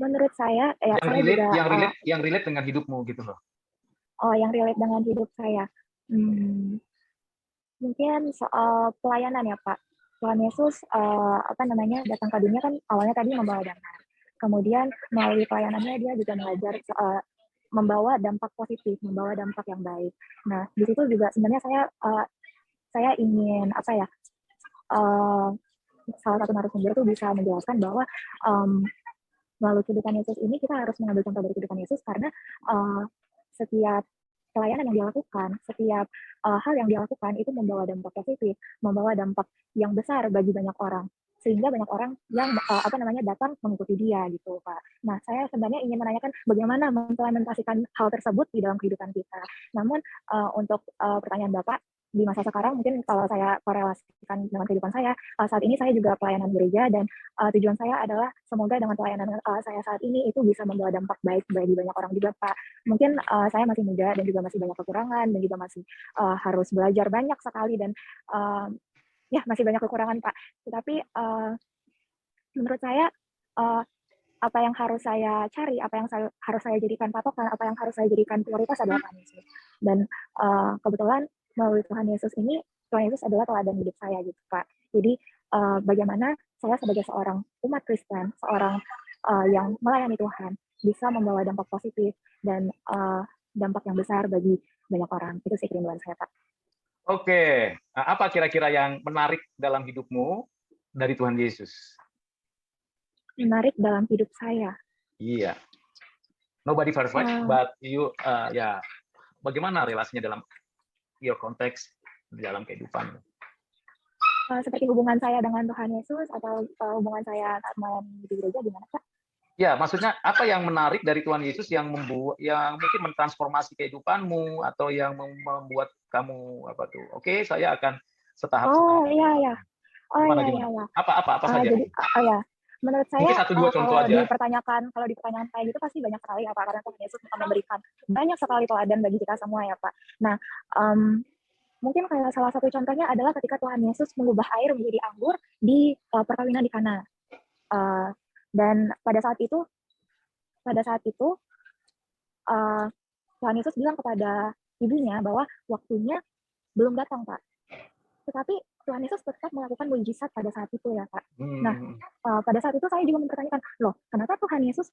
menurut saya, yang relate dengan hidupmu gitu loh. Oh, yang relate dengan hidup saya. Mungkin soal pelayanan ya, Pak. Tuhan Yesus datang ke dunia kan awalnya tadi membawa damai. Kemudian melalui pelayanannya dia juga mengajar membawa dampak positif, membawa dampak yang baik. Nah, di situ juga sebenarnya saya ingin salah satu narasumber itu bisa menjelaskan bahwa melalui kehidupan Yesus ini kita harus mengambil contoh dari kehidupan Yesus, karena setiap pelayanan yang dia lakukan, setiap hal yang dia lakukan itu membawa dampak positif, membawa dampak yang besar bagi banyak orang, sehingga banyak orang yang datang mengikuti dia gitu, Pak. Nah, saya sebenarnya ingin menanyakan bagaimana mengimplementasikan hal tersebut di dalam kehidupan kita. Namun untuk pertanyaan Bapak, di masa sekarang mungkin kalau saya korelasikan dengan kehidupan saya, saat ini saya juga pelayanan gereja, dan tujuan saya adalah semoga dengan pelayanan saya saat ini itu bisa membawa dampak baik bagi banyak orang juga, Pak. Mungkin saya masih muda dan juga masih banyak kekurangan, dan juga masih harus belajar banyak sekali, dan masih banyak kekurangan, Pak. Tetapi menurut saya apa yang harus saya cari, apa yang harus saya jadikan patokan, apa yang harus saya jadikan prioritas adalah Tuhan Yesus. Dan kebetulan melalui Tuhan Yesus ini, Tuhan Yesus adalah teladan hidup saya gitu, Pak. Jadi bagaimana saya sebagai seorang umat Kristen, seorang yang melayani Tuhan, bisa membawa dampak positif dan dampak yang besar bagi banyak orang. Itu sih kerinduan saya, Pak. Oke, apa kira-kira yang menarik dalam hidupmu dari Tuhan Yesus? Menarik dalam hidup saya? Iya. Nobody perfect, but you, bagaimana relasinya dalam your konteks di dalam kehidupan? Seperti hubungan saya dengan Tuhan Yesus, atau hubungan saya saat di gereja, gimana, Pak? Ya, maksudnya apa yang menarik dari Tuhan Yesus yang mungkin mentransformasi kehidupanmu, atau yang membuat kamu oke, saya akan setahap. Iya. Oh Gimana iya gimana? iya. Apa saja? Jadi ya, menurut Mungkin saya 1-2 contoh kalau aja. di pertanyaan kayak gitu pasti banyak sekali ya Pak, karena Tuhan Yesus memberikan banyak sekali teladan bagi kita semua ya Pak. Nah, mungkin kayak salah satu contohnya adalah ketika Tuhan Yesus mengubah air menjadi anggur di perkawinan di Kana. Dan pada saat itu Tuhan Yesus bilang kepada ibunya bahwa waktunya belum datang, Pak. Tetapi Tuhan Yesus tetap melakukan mujizat pada saat itu ya, Pak. Nah, pada saat itu saya juga mempertanyakan, loh, kenapa Tuhan Yesus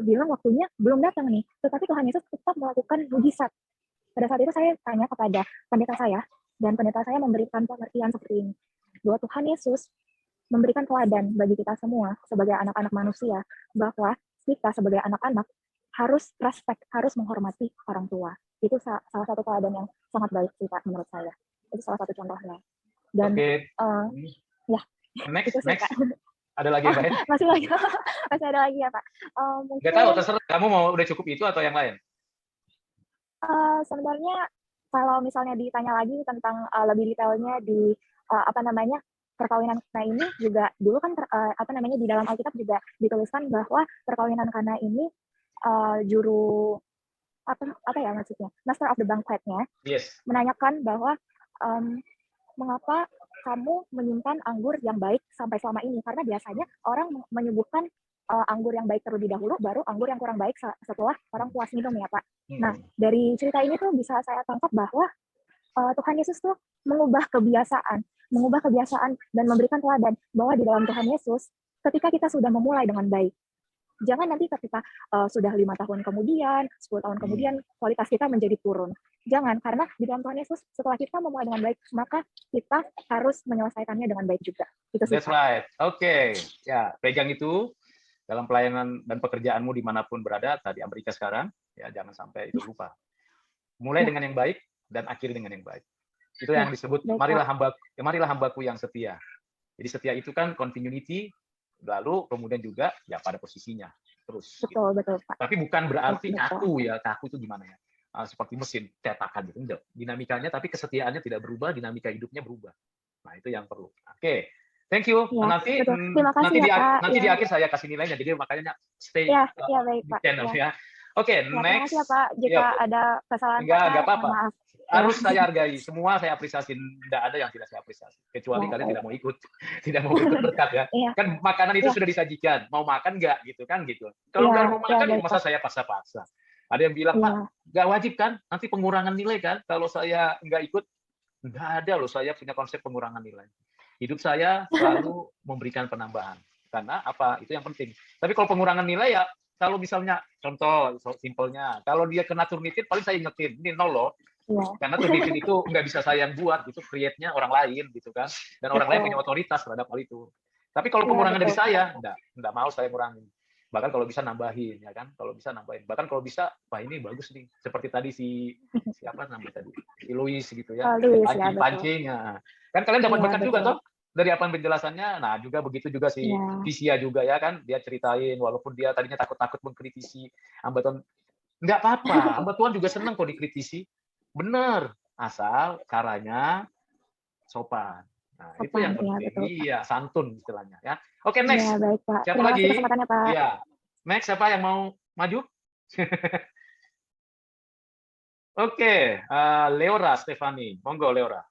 bilang waktunya belum datang nih, tetapi Tuhan Yesus tetap melakukan mujizat. Pada saat itu saya tanya kepada pendeta saya, dan pendeta saya memberikan pengertian seperti ini, bahwa Tuhan Yesus memberikan teladan bagi kita semua sebagai anak-anak manusia, bahwa kita sebagai anak-anak harus respect, harus menghormati orang tua. Itu salah satu teladan yang sangat baik sih Pak, menurut saya. Itu salah satu contohnya. Dan ya, Next. itu sih, Kak. Ada lagi Pak? Masih ada lagi ya Pak. Mungkin Nggak tahu, terserah kamu mau udah cukup itu atau yang lain. Sebenarnya kalau misalnya ditanya lagi tentang lebih detailnya di perkawinan Kana ini juga dulu kan di dalam Alkitab juga dituliskan bahwa perkawinan Kana ini juru maksudnya Master of the Banquet-nya menanyakan bahwa mengapa kamu menyimpan anggur yang baik sampai selama ini, karena biasanya orang menyuguhkan anggur yang baik terlebih dahulu, baru anggur yang kurang baik setelah orang puas minum ya Pak. Nah, dari cerita ini tuh bisa saya tangkap bahwa Tuhan Yesus tuh mengubah kebiasaan dan memberikan teladan bahwa di dalam Tuhan Yesus, ketika kita sudah memulai dengan baik, jangan nanti ketika sudah 5 tahun kemudian, 10 tahun kemudian, kualitas kita menjadi turun. Jangan, karena di dalam Tuhan Yesus, setelah kita memulai dengan baik, maka kita harus menyelesaikannya dengan baik juga. Itu sih. That's right. Oke. Ya, pegang itu dalam pelayanan dan pekerjaanmu dimanapun berada, di Amerika sekarang, ya jangan sampai itu lupa. Mulai dengan yang baik dan akhiri dengan yang baik. Itu yang disebut marilah hambaku yang setia. Jadi setia itu kan continuity, lalu kemudian juga ya pada posisinya terus. Betul Pak. Tapi bukan berarti kaku ya, kaku itu gimana ya? Seperti mesin cetakan gitu, dinamikanya, tapi kesetiaannya tidak berubah, dinamika hidupnya berubah. Nah itu yang perlu. Oke. Thank you. Ya, nanti di akhir saya kasih nilainya. Jadi makanya stay baik, di Pak. channel ya. Oke, next. Terima kasih ya Pak. Jika ada kesalahan enggak apa-apa. Maaf. Harus saya hargai. Semua saya apresiasi. Tidak ada yang tidak saya apresiasi. Kecuali kalian tidak mau ikut. Tidak mau ikut berkat ya. Kan makanan itu sudah disajikan. Mau makan nggak gitu kan gitu. Kalau nggak mau makan, masa saya paksa-paksa. Ada yang bilang, Pak, nggak wajib kan? Nanti pengurangan nilai kan? Kalau saya nggak ikut, nggak ada loh. Saya punya konsep pengurangan nilai. Hidup saya selalu memberikan penambahan. Karena apa? Itu yang penting. Tapi kalau pengurangan nilai ya, kalau misalnya, contoh simpelnya, kalau dia kena Turnitin, paling saya ingetin, ini nol loh. Karena Turnitin itu nggak bisa saya yang buat, itu create-nya orang lain gitu kan. Dan orang lain punya otoritas terhadap hal itu. Tapi kalau pengurangan dari saya, nggak mau saya kurangin. Bahkan kalau bisa nambahin, ya kan? Kalau bisa nambahin. Bahkan kalau bisa, wah ini bagus nih. Seperti tadi siapa namanya tadi? Si Louis gitu ya. Pancing. Ya. Kan kalian dapat berkat juga toh dari apa penjelasannya. Nah, juga begitu juga si Visia juga ya kan. Dia ceritain walaupun dia tadinya takut-takut mengkritisi hamba Tuhan. Nggak apa-apa. Hamba Tuhan juga senang kok dikritisi. Benar. Asal caranya sopan. Nah, itu yang penting. Iya, santun istilahnya ya. Oke, next. Ya, baik, Pak. Siapa lagi? Pak. Iya. Next siapa yang mau maju? Oke, Leora Stefani. Monggo Leora.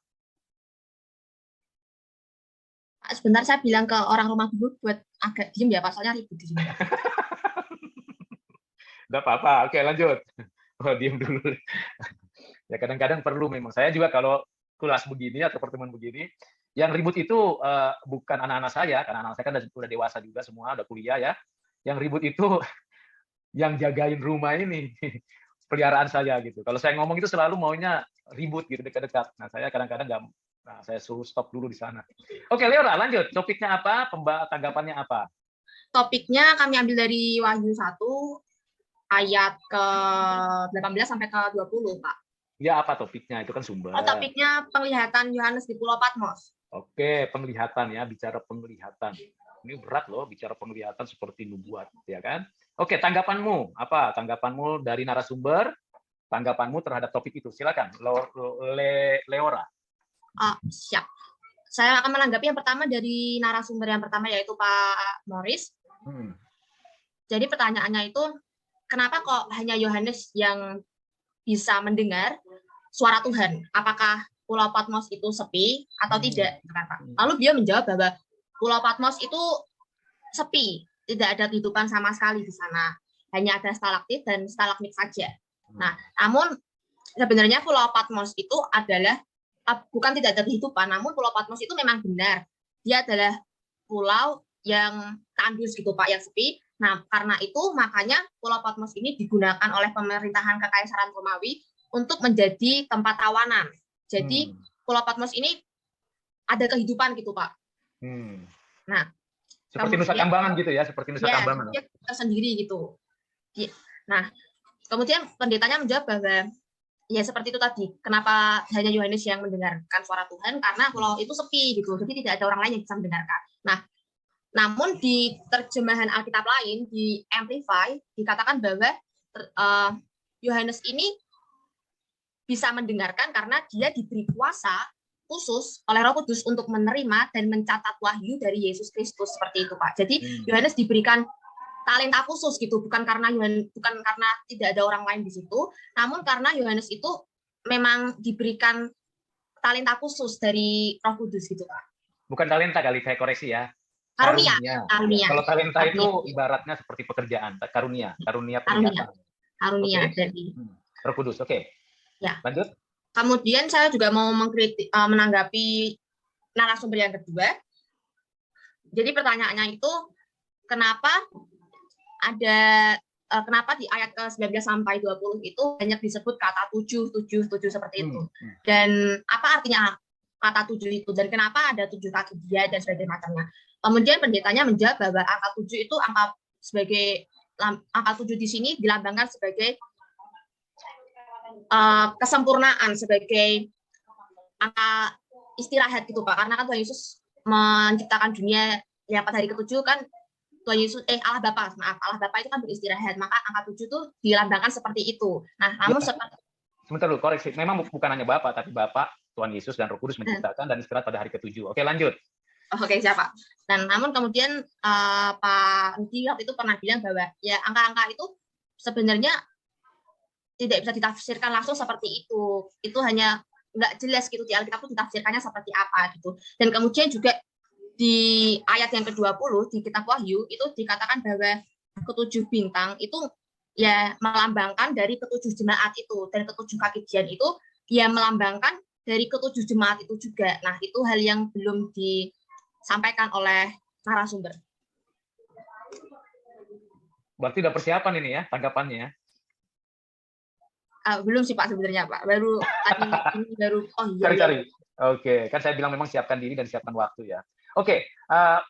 Sebentar saya bilang ke orang rumah dulu buat agak diem ya, pasalnya ribut di sini. Nggak apa-apa. Oke, lanjut. Oh, diem dulu. Ya kadang-kadang perlu memang. Saya juga kalau kelas begini atau pertemuan begini, yang ribut itu bukan anak-anak saya, karena anak saya kan udah dewasa juga semua, udah kuliah ya. Yang ribut itu yang jagain rumah ini, peliharaan saya gitu. Kalau saya ngomong itu selalu maunya ribut gitu, dekat-dekat. Nah saya kadang-kadang nggak, saya suruh stop dulu di sana. Oke Leora, lanjut. Topiknya apa? Tanggapannya apa? Topiknya kami ambil dari Wahyu 1, ayat ke-18 sampai ke-20, Pak. Ya apa topiknya? Itu kan sumber. Topiknya penglihatan Yohanes di Pulau Patmos. Oke, penglihatan ya, bicara penglihatan. Ini berat loh, bicara penglihatan seperti nubuat, ya kan? Oke, tanggapanmu apa? Tanggapanmu dari narasumber, tanggapanmu terhadap topik itu. Silakan, Leora. Siap. Saya akan menanggapi yang pertama dari narasumber yang pertama, yaitu Pak Morris. Jadi pertanyaannya itu, kenapa kok hanya Yohanes yang bisa mendengar suara Tuhan? Apakah Pulau Patmos itu sepi atau tidak? Lalu dia menjawab bahwa Pulau Patmos itu sepi, tidak ada kehidupan sama sekali di sana. Hanya ada stalaktit dan stalagmit saja. Nah, namun sebenarnya Pulau Patmos itu adalah bukan tidak ada kehidupan, namun Pulau Patmos itu memang benar. Dia adalah pulau yang tandus gitu Pak, yang sepi. Nah, karena itu makanya Pulau Patmos ini digunakan oleh pemerintahan Kekaisaran Romawi untuk menjadi tempat tawanan. Jadi Pulau Patmos ini ada kehidupan gitu Pak. Nah, seperti Nusa Kambangan gitu ya, seperti Nusa Kambangan. Dia tersendiri gitu. Nah, kemudian pendetanya menjawab bahwa ya seperti itu tadi. Kenapa hanya Yohanes yang mendengarkan suara Tuhan? Karena pulau itu sepi gitu. Jadi tidak ada orang lain yang bisa mendengarkan. Nah, namun di terjemahan Alkitab lain, di Amplify, dikatakan bahwa Yohanes ini bisa mendengarkan karena dia diberi kuasa khusus oleh Roh Kudus untuk menerima dan mencatat wahyu dari Yesus Kristus, seperti itu Pak. Jadi Yohanes diberikan talenta khusus gitu, bukan karena tidak ada orang lain di situ, namun karena Yohanes itu memang diberikan talenta khusus dari Roh Kudus gitu Pak. Bukan talenta kali, saya koreksi ya. Karunia. Kalau talenta itu ibaratnya seperti pekerjaan, karunia penglihatan. Karunia dari Roh Kudus. Oke. Ya. Lanjut. Kemudian saya juga mau menanggapi narasumber yang kedua. Jadi pertanyaannya itu kenapa di ayat ke-19 sampai 20 itu banyak disebut kata 7 seperti itu. Dan apa artinya kata 7 itu dan kenapa ada 7 kaki dia dan sebagainya macamnya. Kemudian pendetanya menjawab bahwa angka 7 itu angka 7 di sini dilambangkan sebagai kesempurnaan, sebagai angka istirahat gitu Pak. Karena kan Tuhan Yesus menciptakan dunia yang pada hari ke-7 kan Tuhan Yesus Allah Bapa itu kan beristirahat, maka angka 7 itu dilambangkan seperti itu. Nah, namun sebentar dulu, koreksi. Memang bukan hanya Bapa, tapi Bapa, Tuhan Yesus dan Roh Kudus menciptakan dan istirahat pada hari ke-7. Oke, lanjut. Oke, siapa? Dan namun kemudian Pak Nudi waktu itu pernah bilang bahwa ya angka-angka itu sebenarnya tidak bisa ditafsirkan langsung seperti itu. Itu hanya nggak jelas gitu di Alkitab itu ditafsirkannya seperti apa gitu. Dan kemudian juga di ayat yang ke-20 di kitab Wahyu itu dikatakan bahwa ke-7 bintang itu ya melambangkan dari ke-7 jemaat itu, dan ke-7 kaki dian itu ya melambangkan dari ke-7 jemaat itu juga. Nah, itu hal yang belum disampaikan oleh narasumber. Berarti udah persiapan ini ya tanggapannya ya? Belum sih Pak sebenarnya Pak. Baru tadi baru Cari-cari. Oke, kan saya bilang memang siapkan diri dan siapkan waktu ya. Oke,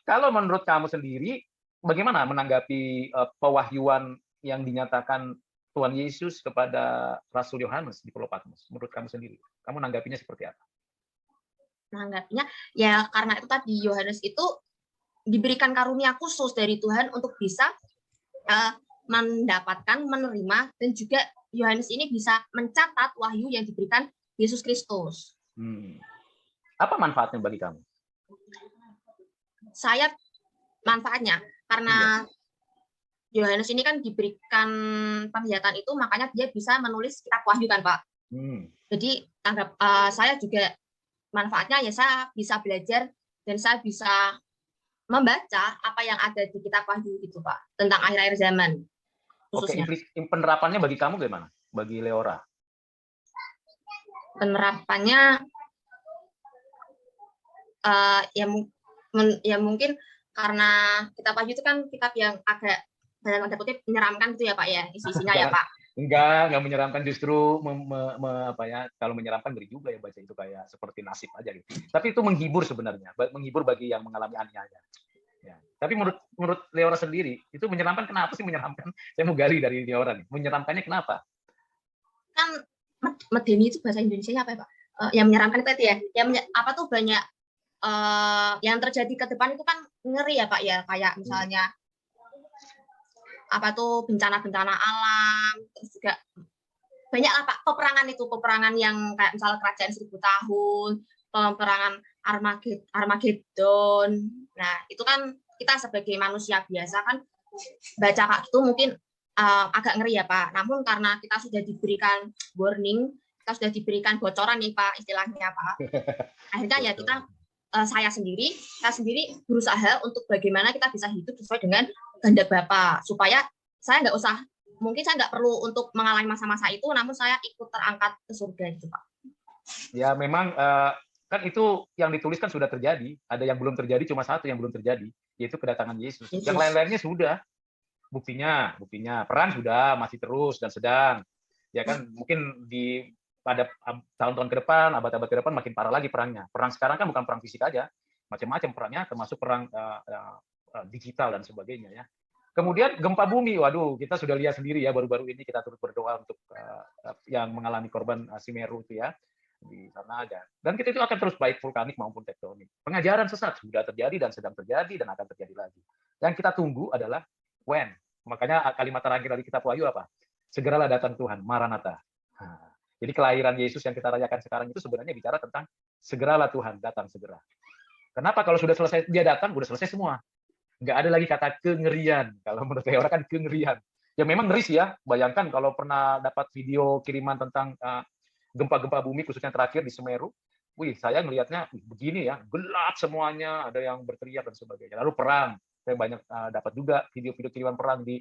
kalau menurut kamu sendiri, bagaimana menanggapi pewahyuan yang dinyatakan Tuhan Yesus kepada Rasul Yohanes di Pulau Patmos? Menurut kamu sendiri, kamu menanggapinya seperti apa? Menanggapinya, ya karena itu tadi Yohanes itu diberikan karunia khusus dari Tuhan untuk bisa mendapatkan, menerima, dan juga Yohanes ini bisa mencatat wahyu yang diberikan Yesus Kristus. Apa manfaatnya bagi kamu? Saya manfaatnya karena Yohanes ini kan diberikan penglihatan itu, makanya dia bisa menulis kitab Wahyu kan Pak. Jadi saya juga manfaatnya ya saya bisa belajar dan saya bisa membaca apa yang ada di kitab Wahyu itu Pak, tentang akhir-akhir zaman. Khususnya. Oke, penerapannya bagi kamu gimana? Bagi Leora? Penerapannya ya mungkin karena kitab Wahyu itu kan kitab yang agak dalam tanda kutip menyeramkan gitu ya Pak ya, isi-isinya ya Pak. Enggak menyeramkan, justru kalau menyeramkan ngeri juga ya baca itu, kayak seperti nasib aja gitu. Tapi itu menghibur sebenarnya, menghibur bagi yang mengalami aniaya. Ya. Tapi menurut Leora sendiri, itu menyeramkan, kenapa sih menyeramkan? Saya mau gali dari Leora nih. Menyeramkannya kenapa? Kan medeni itu bahasa Indonesianya apa ya Pak? Yang menyeramkan itu ya. Banyak yang terjadi ke depan itu kan ngeri ya Pak ya, kayak misalnya bencana-bencana alam, terus juga banyak lah Pak peperangan yang kayak misalnya kerajaan 1000 tahun, peperangan Armageddon. Nah, itu kan kita sebagai manusia biasa kan baca Kak itu mungkin agak ngeri ya Pak. Namun karena kita sudah diberikan warning, kita sudah diberikan bocoran nih Pak istilahnya Pak. Akhirnya ya saya sendiri berusaha untuk bagaimana kita bisa hidup sesuai dengan kehendak Bapa, supaya saya mungkin saya nggak perlu untuk mengalami masa-masa itu, namun saya ikut terangkat ke surga gitu Pak. Ya memang kan itu yang dituliskan sudah terjadi. Ada yang belum terjadi, cuma satu yang belum terjadi, yaitu kedatangan Yesus. Yang lain-lainnya sudah. Buktinya perang sudah, masih terus dan sedang. Ya kan mungkin pada tahun-tahun ke depan, abad-abad ke depan makin parah lagi perangnya. Perang sekarang kan bukan perang fisik aja, macam-macam perangnya, termasuk perang digital dan sebagainya ya. Kemudian gempa bumi, waduh kita sudah lihat sendiri ya baru-baru ini, kita turut berdoa untuk yang mengalami korban Semeru itu ya. Di sana ada. Dan kita itu akan terus baik vulkanik maupun tektonik. Pengajaran sesat sudah terjadi dan sedang terjadi dan akan terjadi lagi. Yang kita tunggu adalah when. Makanya kalimat terakhir dari kitab Wahyu apa? Segeralah datang Tuhan, Maranatha. Nah, jadi kelahiran Yesus yang kita rayakan sekarang itu sebenarnya bicara tentang segeralah Tuhan, datang segera. Kenapa? Kalau sudah selesai dia datang, sudah selesai semua. Nggak ada lagi kata kengerian. Kalau menurut saya orang kan kengerian. Ya memang ngeri sih ya. Bayangkan kalau pernah dapat video kiriman tentang gempa-gempa bumi khususnya terakhir di Semeru, saya ngelihatnya begini ya, gelap semuanya, ada yang berteriak dan sebagainya. Lalu perang, saya banyak dapat juga video-video kiriman perang di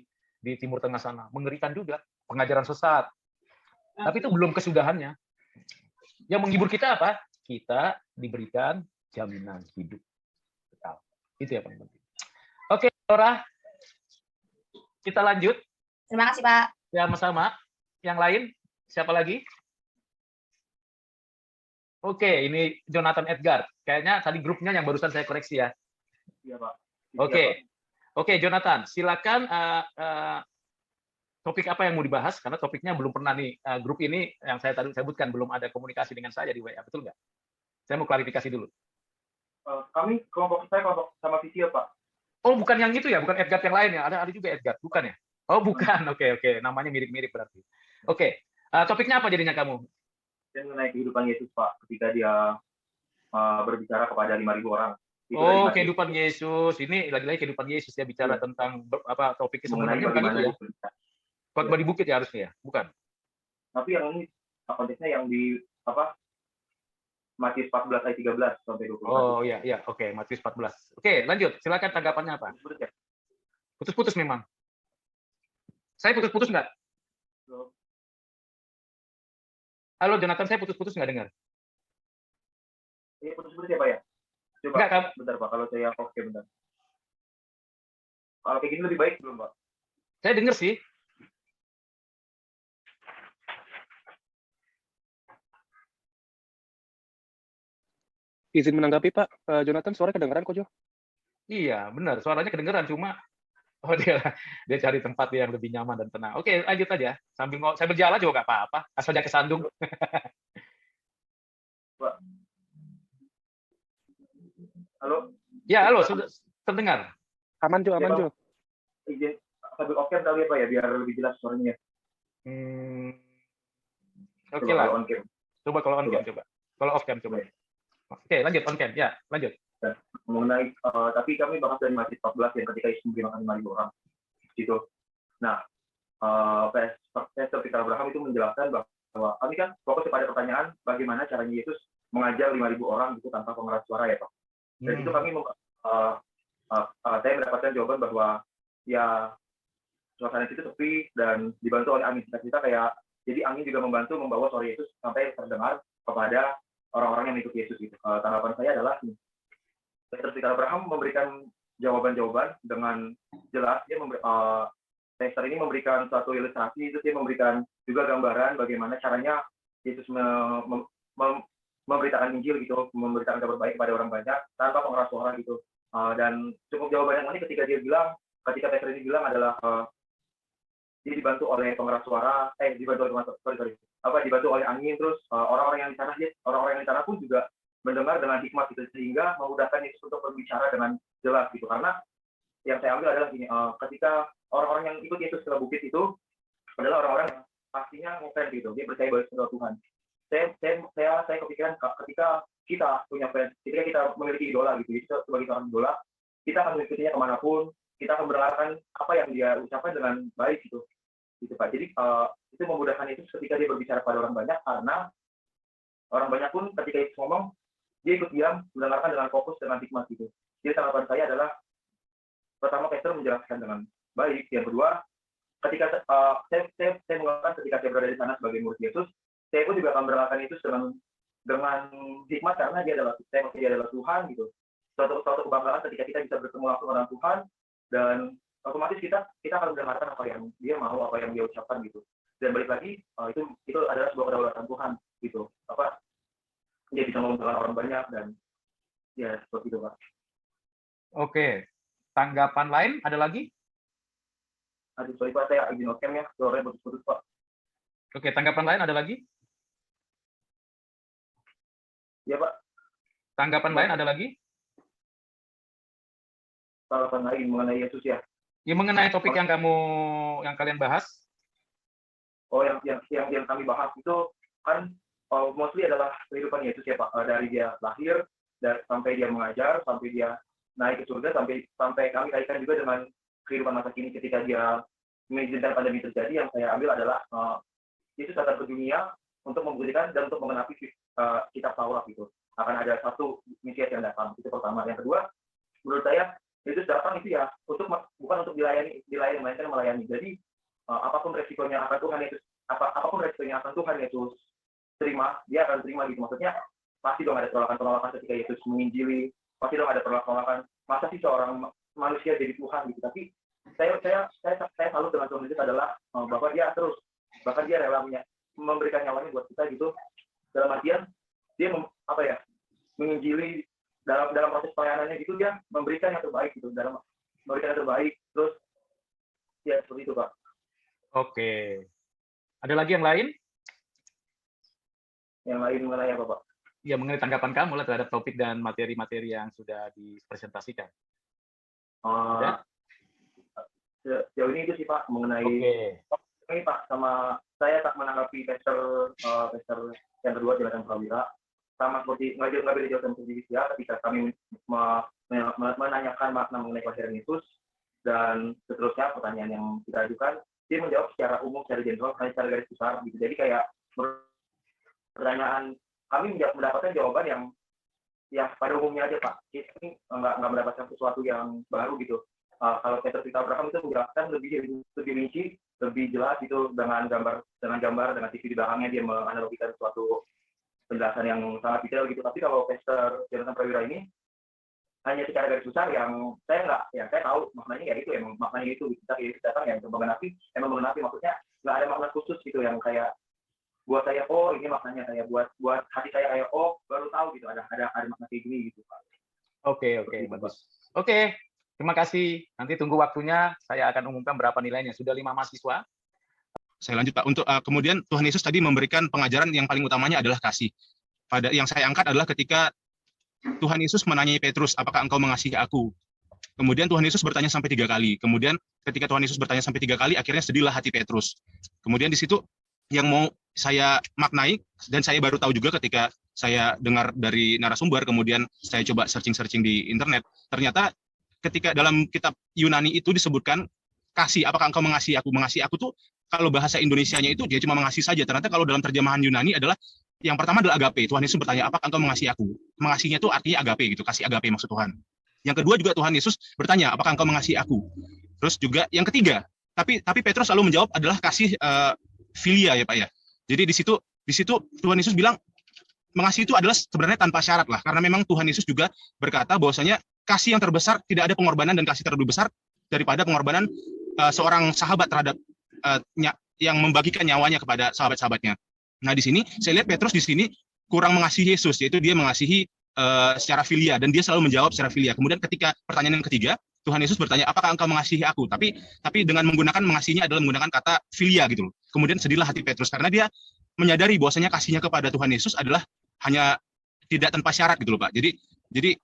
Timur Tengah sana, mengerikan juga, pengajaran sesat. Tapi itu belum kesudahannya. Yang menghibur kita apa? Kita diberikan jaminan hidup. Itu ya paling penting. Oke, Laura, kita lanjut. Terima kasih Pak. Ya, sama-sama. Yang lain, siapa lagi? Oke, ini Jonathan Edgar. Kayaknya tadi grupnya yang barusan saya koreksi ya. Iya, Pak. Oke, Jonathan, silakan topik apa yang mau dibahas, karena topiknya belum pernah nih, grup ini yang saya tadi sebutkan, belum ada komunikasi dengan saya di WA, betul nggak? Saya mau klarifikasi dulu. Kami kelompok sama visi ya, Pak. Oh, bukan yang itu ya, bukan Edgar yang lain ya, ada juga Edgar, bukan ya? Oh, bukan, oke, namanya mirip-mirip berarti. Oke, topiknya apa jadinya kamu? Dan mengenai kehidupan Yesus, Pak, ketika dia berbicara kepada 5.000 orang. Oh, kehidupan Yesus. Ini lagi-lagi kehidupan Yesus ya, bicara tentang apa topiknya sebenarnya bukan itu ya. Khotbah di bukit ya harusnya ya, bukan. Tapi yang ini konteksnya yang di Matius 14 ayat 13 sampai 21. Oh iya, oke, Matius 14. Oke, lanjut. Silakan tanggapannya apa? Putus-putus memang. Saya putus-putus nggak? Halo Jonathan, saya putus-putus nggak dengar? Iya, putus-putus ya Pak ya? Coba, bentar Pak, kalau saya oke bentar. Kalau kayak gini lebih baik belum Pak? Saya dengar sih. Izin menanggapi Pak, Jonathan suara kedengeran kok Jo? Iya, benar. Suaranya kedengeran, cuma dia cari tempat yang lebih nyaman dan tenang. Oke, lanjut aja. Saya berjalan juga nggak apa-apa, asal jangan kesandung. Pak. Halo? Ya, halo, sudah terdengar. Aman Jo. Izin sambil off cam kali ya Pak ya, biar lebih jelas suaranya. Oke lah. Coba kalau on cam coba. Kalau off cam coba. Oke, lanjut on cam. Ya, lanjut. Mengenai tapi kami bahas dari Matius 14 yang ketika Yesus memberi makan 5.000 orang gitu. Nah, Pastor Peter Abraham itu menjelaskan bahwa kami kan fokus kepada pertanyaan bagaimana caranya Yesus mengajar 5.000 orang itu tanpa pengeras suara ya Pak. Dan itu kami saya mendapatkan jawaban bahwa ya suasana itu sepi dan dibantu oleh angin. Kita kayak jadi angin juga membantu membawa suara Yesus sampai terdengar kepada orang-orang yang mengikuti Yesus gitu. Tanggapan saya adalah Pastor Peter Abraham memberikan jawaban-jawaban dengan jelas. Pastor ini memberikan suatu ilustrasi, itu dia memberikan juga gambaran bagaimana caranya Yesus memberitakan Injil gitu, memberitakan kabar baik kepada orang banyak tanpa pengeras suara gitu. Dan cukup jawaban yang ini ketika Pastor ini bilang adalah dia dibantu oleh pengeras suara, dibantu oleh angin, terus orang-orang yang di sana pun juga mendengar dengan hikmat itu sehingga memudahkan Yesus untuk berbicara dengan jelas gitu. Karena yang saya ambil adalah gini, ketika orang-orang yang ikut Yesus ke bukit itu adalah orang-orang yang pastinya ngefans gitu, dia percaya bahwa itu Tuhan. Saya kepikiran ketika kita punya fans, ketika kita memiliki idola gitu, jadi sebagai seorang idola, kita akan mengikutinya kemanapun, kita akan mendengarkan apa yang dia ucapkan dengan baik gitu Pak. Jadi itu memudahkan Yesus ketika dia berbicara pada orang banyak, karena orang banyak pun ketika Yesus ngomong, dia ikut diam, mendengarkan dengan fokus, dengan hikmat gitu. Jadi tanggapan saya adalah, pertama Peter menjelaskan dengan baik, yang kedua, ketika saya mengatakan ketika saya berada di sana sebagai murid Yesus, saya pun juga akan mendengarkan Yesus dengan hikmat, karena dia adalah Tuhan gitu. Suatu kebanggaan ketika kita bisa bertemu langsung dengan Tuhan, dan otomatis kita akan mendengarkan apa yang dia mau, apa yang dia ucapkan gitu. Dan balik lagi, itu adalah sebuah kedaulatan Tuhan gitu. Dia bisa ngomong dengan orang banyak, dan ya seperti itu Pak. Oke, tanggapan lain ada lagi? Aduh, sorry Pak, saya izin okem ya, suaranya putus-putus Pak. Oke, tanggapan lain ada lagi? Ya Pak. Tanggapan lain ada lagi? Tanggapan lain mengenai Yesus ya? Ya, mengenai topik yang kalian bahas. Oh, yang kami bahas itu kan mostly adalah kehidupan Yesus ya Pak. Dari dia lahir, sampai dia mengajar, sampai dia naik ke surga, sampai kami kaitkan juga dengan kehidupan masa kini ketika dia mengizinkan pandemi terjadi. Yang saya ambil adalah Yesus datang ke dunia untuk membuktikan dan untuk mengenapi kitab Taurat itu. Akan ada satu Mesias yang datang. Itu pertama. Yang kedua, menurut saya Yesus datang itu ya bukan untuk dilayani, melainkan melayani. Jadi apapun resikonya akan Tuhan Yesus terima, dia akan terima gitu. Maksudnya pasti dong ada penolakan ketika Yesus menginjili, pasti dong ada penolakan. Masa sih seorang manusia jadi Tuhan gitu. Tapi saya salut dengan Tuhan Yesus adalah bahwa dia bahkan dia rela memberikan nyawanya buat kita gitu. Dalam artian dia menginjili dalam proses pelayanannya gitu, dia memberikan yang terbaik gitu, memberikan yang terbaik. Terus ya seperti itu Pak. Oke, ada lagi yang lain? Yang lain mengenai apa Pak? Ya, mengenai tanggapan kamu lah terhadap topik dan materi-materi yang sudah dipresentasikan. Sejauh ini itu sih Pak, mengenai ini Pak, sama saya tak menanggapi Pastor yang kedua Jonathan Prawira, sama seperti ngambil Jonathan Prawira ketika kami menanyakan makna mengenai kelahiran Yesus, dan seterusnya pertanyaan yang kita ajukan, dia menjawab secara umum, secara general, secara garis besar gitu. Jadi kayak pertanyaan kami mendapatkan jawaban yang pada umumnya aja Pak. Ini nggak mendapatkan sesuatu yang baru gitu. Kalau Peter Vita Abraham itu menjelaskan lebih rinci, lebih jelas itu dengan gambar, dengan TV di belakangnya, dia menganalogikan suatu penjelasan yang sangat detail gitu. Tapi kalau Pastor Jonathan Prawira ini hanya secara garis besar yang saya tahu maknanya ya itu, emang maknanya itu kita datang yang mengenapi, maksudnya nggak ada makna khusus gitu yang kayak buat saya ini maknanya, kayak buat hati saya kayak baru tahu gitu ada makna kayak gini gitu Pak. Oke, bagus. Oke, terima kasih. Nanti tunggu waktunya, saya akan umumkan berapa nilainya. Sudah 5 mahasiswa. Saya lanjut Pak. Untuk kemudian Tuhan Yesus tadi memberikan pengajaran yang paling utamanya adalah kasih. Yang saya angkat adalah ketika Tuhan Yesus menanyai Petrus, apakah engkau mengasihi aku? Kemudian Tuhan Yesus bertanya sampai 3 kali. Kemudian ketika Tuhan Yesus bertanya sampai 3 kali, akhirnya sedihlah hati Petrus. Kemudian di situ yang mau saya maknai, dan saya baru tahu juga ketika saya dengar dari narasumber, kemudian saya coba searching di internet, ternyata ketika dalam kitab Yunani itu disebutkan kasih, apakah engkau mengasihi aku? Mengasihi aku tuh kalau bahasa Indonesianya itu dia cuma mengasihi saja. Ternyata kalau dalam terjemahan Yunani adalah yang pertama adalah agape. Tuhan Yesus bertanya, apakah engkau mengasihi aku? Mengasihinya itu artinya agape gitu, kasih agape maksud Tuhan. Yang kedua juga Tuhan Yesus bertanya, apakah engkau mengasihi aku? Terus juga yang ketiga, tapi Petrus selalu menjawab adalah kasih filia ya Pak ya. Jadi di situ Tuhan Yesus bilang mengasihi itu adalah sebenarnya tanpa syarat lah, karena memang Tuhan Yesus juga berkata bahwasanya kasih yang terbesar, tidak ada pengorbanan dan kasih terlebih besar daripada pengorbanan seorang sahabat terhadap yang membagikan nyawanya kepada sahabat-sahabatnya. Nah di sini saya lihat Petrus di sini kurang mengasihi Yesus, yaitu dia mengasihi secara filia, dan dia selalu menjawab secara filia. Kemudian ketika pertanyaan yang ketiga, Tuhan Yesus bertanya, apakah engkau mengasihi aku? Tapi dengan menggunakan mengasihinya adalah menggunakan kata filia gitu loh. Kemudian sedihlah hati Petrus karena dia menyadari bahwasanya kasihnya kepada Tuhan Yesus adalah hanya tidak tanpa syarat gitu loh Pak. Jadi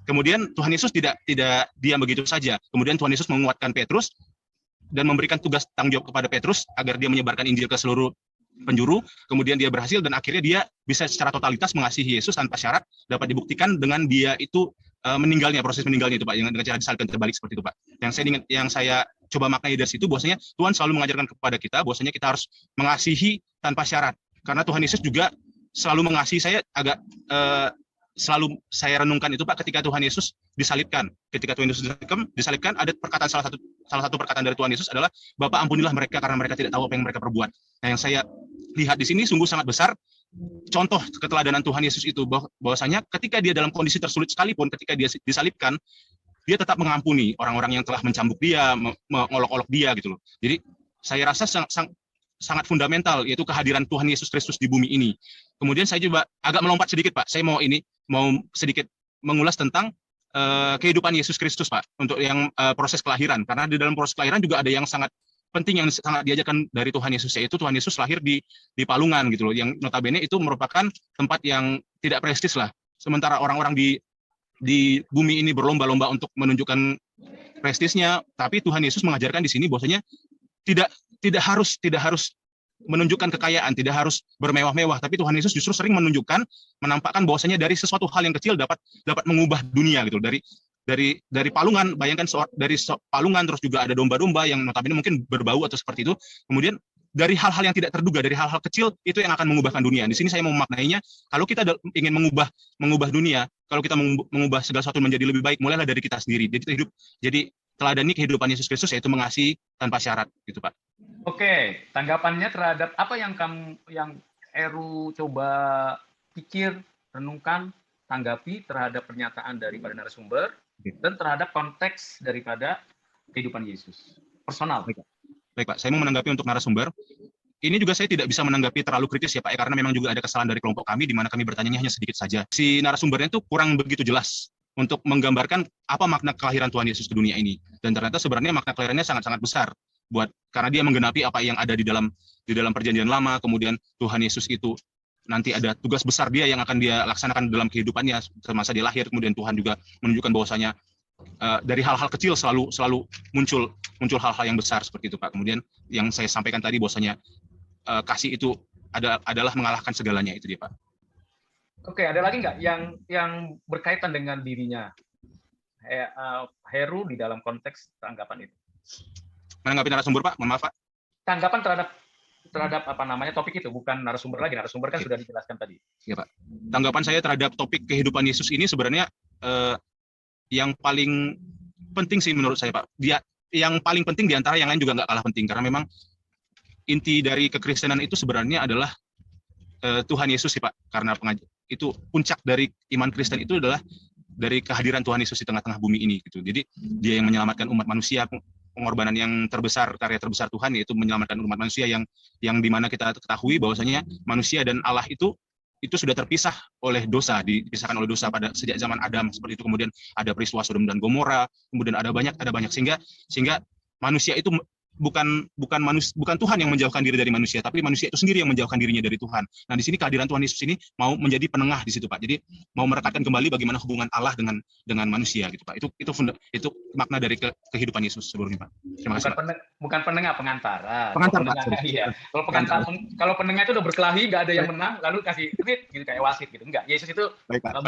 kemudian Tuhan Yesus tidak diam begitu saja. Kemudian Tuhan Yesus menguatkan Petrus dan memberikan tugas tanggung jawab kepada Petrus agar dia menyebarkan Injil ke seluruh penjuru, kemudian dia berhasil dan akhirnya dia bisa secara totalitas mengasihi Yesus tanpa syarat, dapat dibuktikan dengan dia itu meninggalnya, proses meninggalnya itu Pak, dengan cara disalibkan terbalik seperti itu Pak. Yang saya coba maknai dari situ, bahwasanya Tuhan selalu mengajarkan kepada kita, bahwasanya kita harus mengasihi tanpa syarat, karena Tuhan Yesus juga selalu mengasihi. Saya agak selalu saya renungkan itu Pak, ketika Tuhan Yesus disalibkan. Ketika Tuhan Yesus disalibkan, ada perkataan salah satu perkataan dari Tuhan Yesus adalah, Bapa ampunilah mereka karena mereka tidak tahu apa yang mereka perbuat. Nah, yang saya lihat di sini sungguh sangat besar contoh keteladanan Tuhan Yesus itu, bahwasanya ketika dia dalam kondisi tersulit sekalipun, ketika dia disalibkan, dia tetap mengampuni orang-orang yang telah mencambuk dia, mengolok-olok dia gitu loh. Jadi saya rasa sangat fundamental, yaitu kehadiran Tuhan Yesus Kristus di bumi ini. Kemudian saya coba agak melompat sedikit Pak, saya mau sedikit mengulas tentang kehidupan Yesus Kristus Pak, untuk yang proses kelahiran, karena di dalam proses kelahiran juga ada yang sangat penting yang sangat diajarkan dari Tuhan Yesus, yaitu Tuhan Yesus lahir di Palungan gitu loh, yang notabene itu merupakan tempat yang tidak prestis lah. Sementara orang-orang di bumi ini berlomba-lomba untuk menunjukkan prestisnya, tapi Tuhan Yesus mengajarkan di sini bahwasanya tidak harus menunjukkan kekayaan, tidak harus bermewah-mewah, tapi Tuhan Yesus justru sering menampakkan bahwasanya dari sesuatu hal yang kecil dapat mengubah dunia gitu. Dari palungan, bayangkan dari palungan, terus juga ada domba-domba yang notabene mungkin berbau atau seperti itu. Kemudian dari hal-hal yang tidak terduga, dari hal-hal kecil itu yang akan mengubahkan dunia. Di sini saya mau memaknainya, kalau kita ingin mengubah dunia, kalau kita mengubah segala sesuatu menjadi lebih baik, mulailah dari kita sendiri. Jadi teladani kehidupan Yesus Kristus, yaitu mengasihi tanpa syarat gitu Pak. Oke, tanggapannya terhadap apa yang Eru coba pikir, renungkan, tanggapi terhadap pernyataan daripada narasumber dan terhadap konteks daripada kehidupan Yesus personal. Baik Pak, saya mau menanggapi untuk narasumber. Ini juga saya tidak bisa menanggapi terlalu kritis ya Pak, karena memang juga ada kesalahan dari kelompok kami, di mana kami bertanya hanya sedikit saja. Si narasumbernya itu kurang begitu jelas untuk menggambarkan apa makna kelahiran Tuhan Yesus ke dunia ini. Dan ternyata sebenarnya makna kelahirannya sangat-sangat besar, karena dia menggenapi apa yang ada di dalam perjanjian lama. Kemudian Tuhan Yesus itu nanti ada tugas besar dia yang akan dia laksanakan dalam kehidupannya semasa dia lahir. Kemudian Tuhan juga menunjukkan bahwasanya dari hal-hal kecil selalu muncul hal-hal yang besar seperti itu Pak. Kemudian yang saya sampaikan tadi bahwasanya kasih itu adalah mengalahkan segalanya, itu dia Pak. Oke, ada lagi nggak yang berkaitan dengan dirinya Heru di dalam konteks tanggapan itu? Menanggapi narasumber Pak, mohon maaf Pak. Tanggapan terhadap apa namanya topik itu, bukan narasumber lagi. Narasumber kan sudah dijelaskan tadi. Iya Pak. Tanggapan saya terhadap topik kehidupan Yesus ini sebenarnya yang paling penting sih menurut saya Pak. Yang paling penting di antara yang lain juga nggak kalah penting, karena memang inti dari kekristenan itu sebenarnya adalah Tuhan Yesus sih Pak. Karena itu puncak dari iman Kristen itu adalah dari kehadiran Tuhan Yesus di tengah-tengah bumi ini gitu. Jadi dia yang menyelamatkan umat manusia. Pengorbanan yang terbesar, karya terbesar Tuhan, yaitu menyelamatkan umat manusia yang dimana kita ketahui bahwasanya manusia dan Allah itu sudah terpisah oleh dosa, dipisahkan oleh dosa pada sejak zaman Adam seperti itu. Kemudian ada peristiwa Sodom dan Gomora, kemudian ada banyak sehingga manusia itu bukan Tuhan yang menjauhkan diri dari manusia, tapi manusia itu sendiri yang menjauhkan dirinya dari Tuhan. Nah, di sini kehadiran Tuhan Yesus ini mau menjadi penengah di situ Pak. Jadi mau merekatkan kembali bagaimana hubungan Allah dengan manusia gitu Pak. Itu makna dari kehidupan Yesus sebelumnya Pak. Terima kasih. Bukan penengah, pengantara. Pengantar Pak. Iya. Kalau penengah itu udah berkelahi, nggak ada yang menang, lalu kasih tweet gitu kayak wasit gitu. Enggak. Yesus itu Baik, Pak.